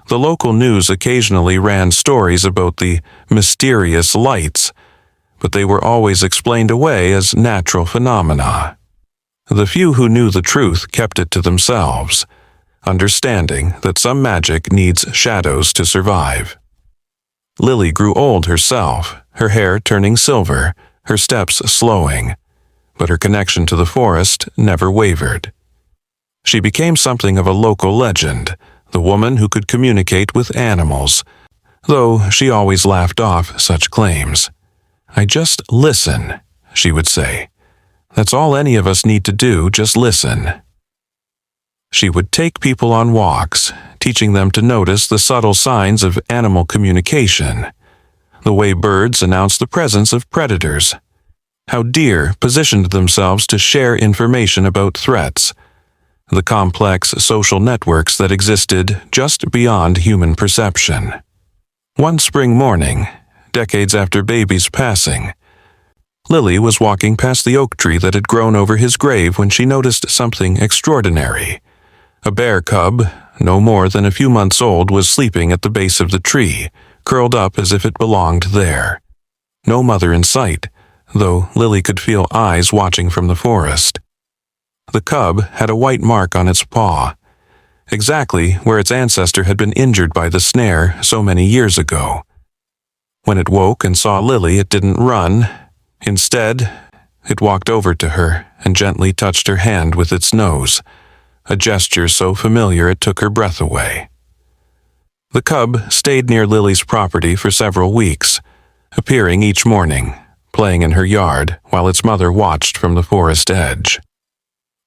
The local news occasionally ran stories about the mysterious lights, but they were always explained away as natural phenomena. The few who knew the truth kept it to themselves, understanding that some magic needs shadows to survive. Lily grew old herself, her hair turning silver, her steps slowing, but her connection to the forest never wavered. She became something of a local legend, the woman who could communicate with animals, though she always laughed off such claims. "I just listen," she would say. "That's all any of us need to do, just listen." She would take people on walks, teaching them to notice the subtle signs of animal communication, the way birds announce the presence of predators, how deer positioned themselves to share information about threats, the complex social networks that existed just beyond human perception. One spring morning, decades after Baby's passing, Lily was walking past the oak tree that had grown over his grave when she noticed something extraordinary. A bear cub, no more than a few months old, was sleeping at the base of the tree, curled up as if it belonged there. No mother in sight, though Lily could feel eyes watching from the forest. The cub had a white mark on its paw, exactly where its ancestor had been injured by the snare so many years ago. When it woke and saw Lily, it didn't run. Instead, it walked over to her and gently touched her hand with its nose, a gesture so familiar it took her breath away. The cub stayed near Lily's property for several weeks, appearing each morning, playing in her yard while its mother watched from the forest edge.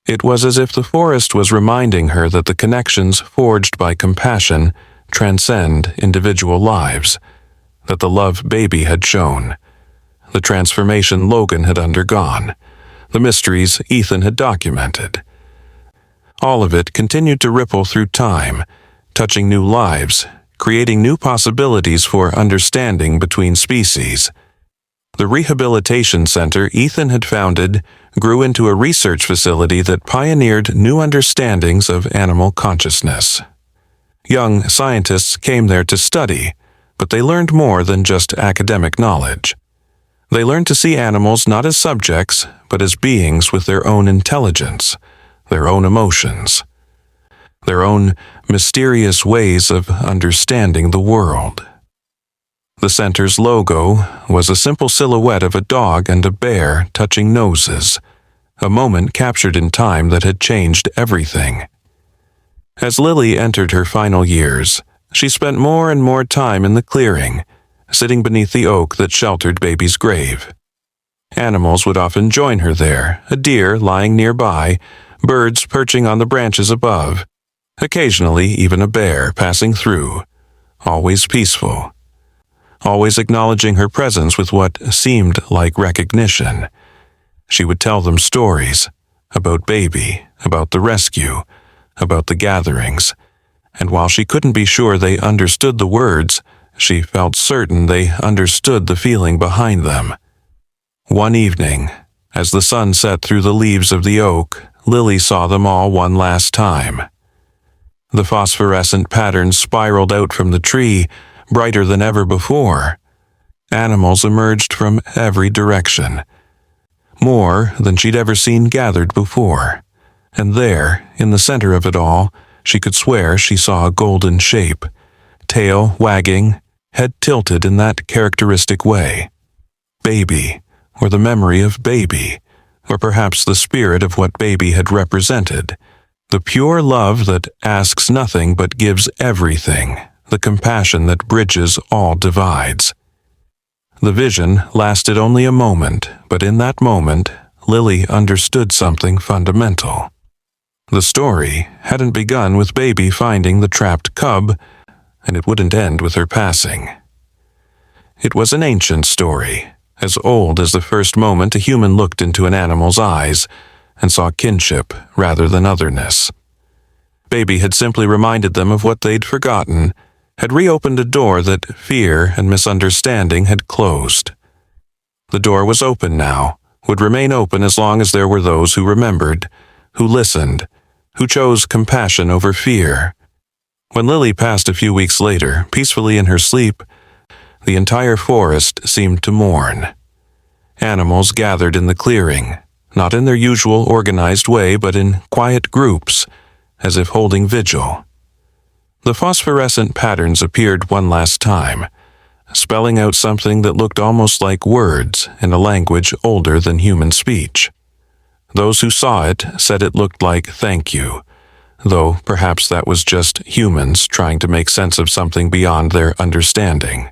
It was as if the forest was reminding her that the connections forged by compassion transcend individual lives, that the love Baby had shown, the transformation Logan had undergone, the mysteries Ethan had documented. All of it continued to ripple through time, touching new lives, creating new possibilities for understanding between species. The rehabilitation center Ethan had founded grew into a research facility that pioneered new understandings of animal consciousness. Young scientists came there to study, But they learned more than just academic knowledge. They learned to see animals not as subjects, but as beings with their own intelligence, their own emotions, their own mysterious ways of understanding the world. The center's logo was a simple silhouette of a dog and a bear touching noses, a moment captured in time that had changed everything. As Lily entered her final years, she spent more and more time in the clearing, sitting beneath the oak that sheltered Baby's grave. Animals would often join her there, a deer lying nearby, birds perching on the branches above, occasionally even a bear passing through, always peaceful, always acknowledging her presence with what seemed like recognition. She would tell them stories about Baby, about the rescue, about the gatherings, and while she couldn't be sure they understood the words, she felt certain they understood the feeling behind them. One evening, as the sun set through the leaves of the oak, Lily saw them all one last time. The phosphorescent patterns spiraled out from the tree, brighter than ever before. Animals emerged from every direction, more than she'd ever seen gathered before. And there, in the center of it all, she could swear she saw a golden shape, tail wagging, head tilted in that characteristic way. Baby, or the memory of Baby, or perhaps the spirit of what Baby had represented. The pure love that asks nothing but gives everything, the compassion that bridges all divides. The vision lasted only a moment, but in that moment, Lily understood something fundamental. The story hadn't begun with Baby finding the trapped cub, and it wouldn't end with her passing. It was an ancient story, as old as the first moment a human looked into an animal's eyes and saw kinship rather than otherness. Baby had simply reminded them of what they'd forgotten, had reopened a door that fear and misunderstanding had closed. The door was open now, would remain open as long as there were those who remembered, who listened, who chose compassion over fear. When Lily passed a few weeks later, peacefully in her sleep, the entire forest seemed to mourn. Animals gathered in the clearing, not in their usual organized way, but in quiet groups, as if holding vigil. The phosphorescent patterns appeared one last time, spelling out something that looked almost like words in a language older than human speech. Those who saw it said it looked like thank you, though perhaps that was just humans trying to make sense of something beyond their understanding.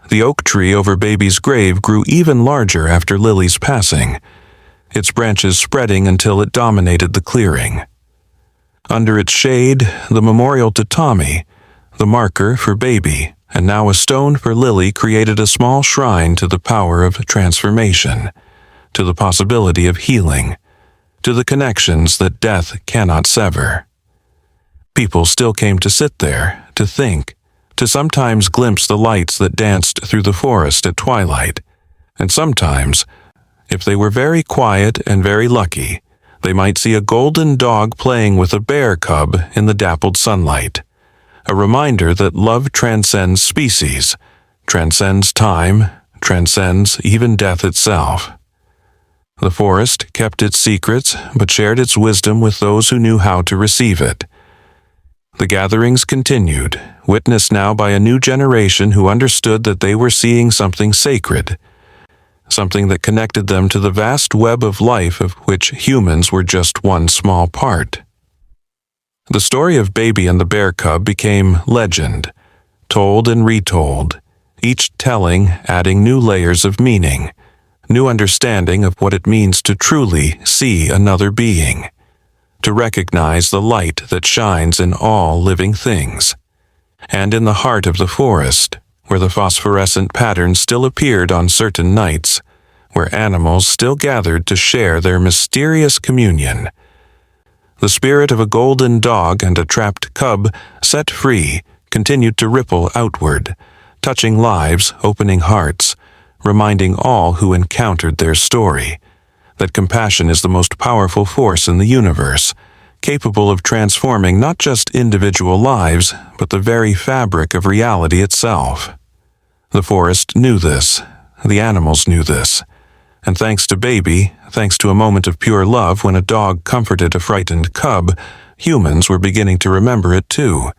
The oak tree over Baby's grave grew even larger after Lily's passing, its branches spreading until it dominated the clearing. Under its shade, the memorial to Tommy, the marker for Baby, and now a stone for Lily created a small shrine to the power of transformation, to the possibility of healing, to the connections that death cannot sever. People still came to sit there, to think, to sometimes glimpse the lights that danced through the forest at twilight, and sometimes, if they were very quiet and very lucky, they might see a golden dog playing with a bear cub in the dappled sunlight, a reminder that love transcends species, transcends time, transcends even death itself. The forest kept its secrets, but shared its wisdom with those who knew how to receive it. The gatherings continued, witnessed now by a new generation who understood that they were seeing something sacred, something that connected them to the vast web of life of which humans were just one small part. The story of Baby and the bear cub became legend, told and retold, each telling adding new layers of meaning, new understanding of what it means to truly see another being, to recognize the light that shines in all living things. And in the heart of the forest, where the phosphorescent patterns still appeared on certain nights, where animals still gathered to share their mysterious communion, the spirit of a golden dog and a trapped cub, set free, continued to ripple outward, touching lives, opening hearts, reminding all who encountered their story that compassion is the most powerful force in the universe, capable of transforming not just individual lives, but the very fabric of reality itself. The forest knew this. The animals knew this. And thanks to Baby, thanks to a moment of pure love when a dog comforted a frightened cub, humans were beginning to remember it too.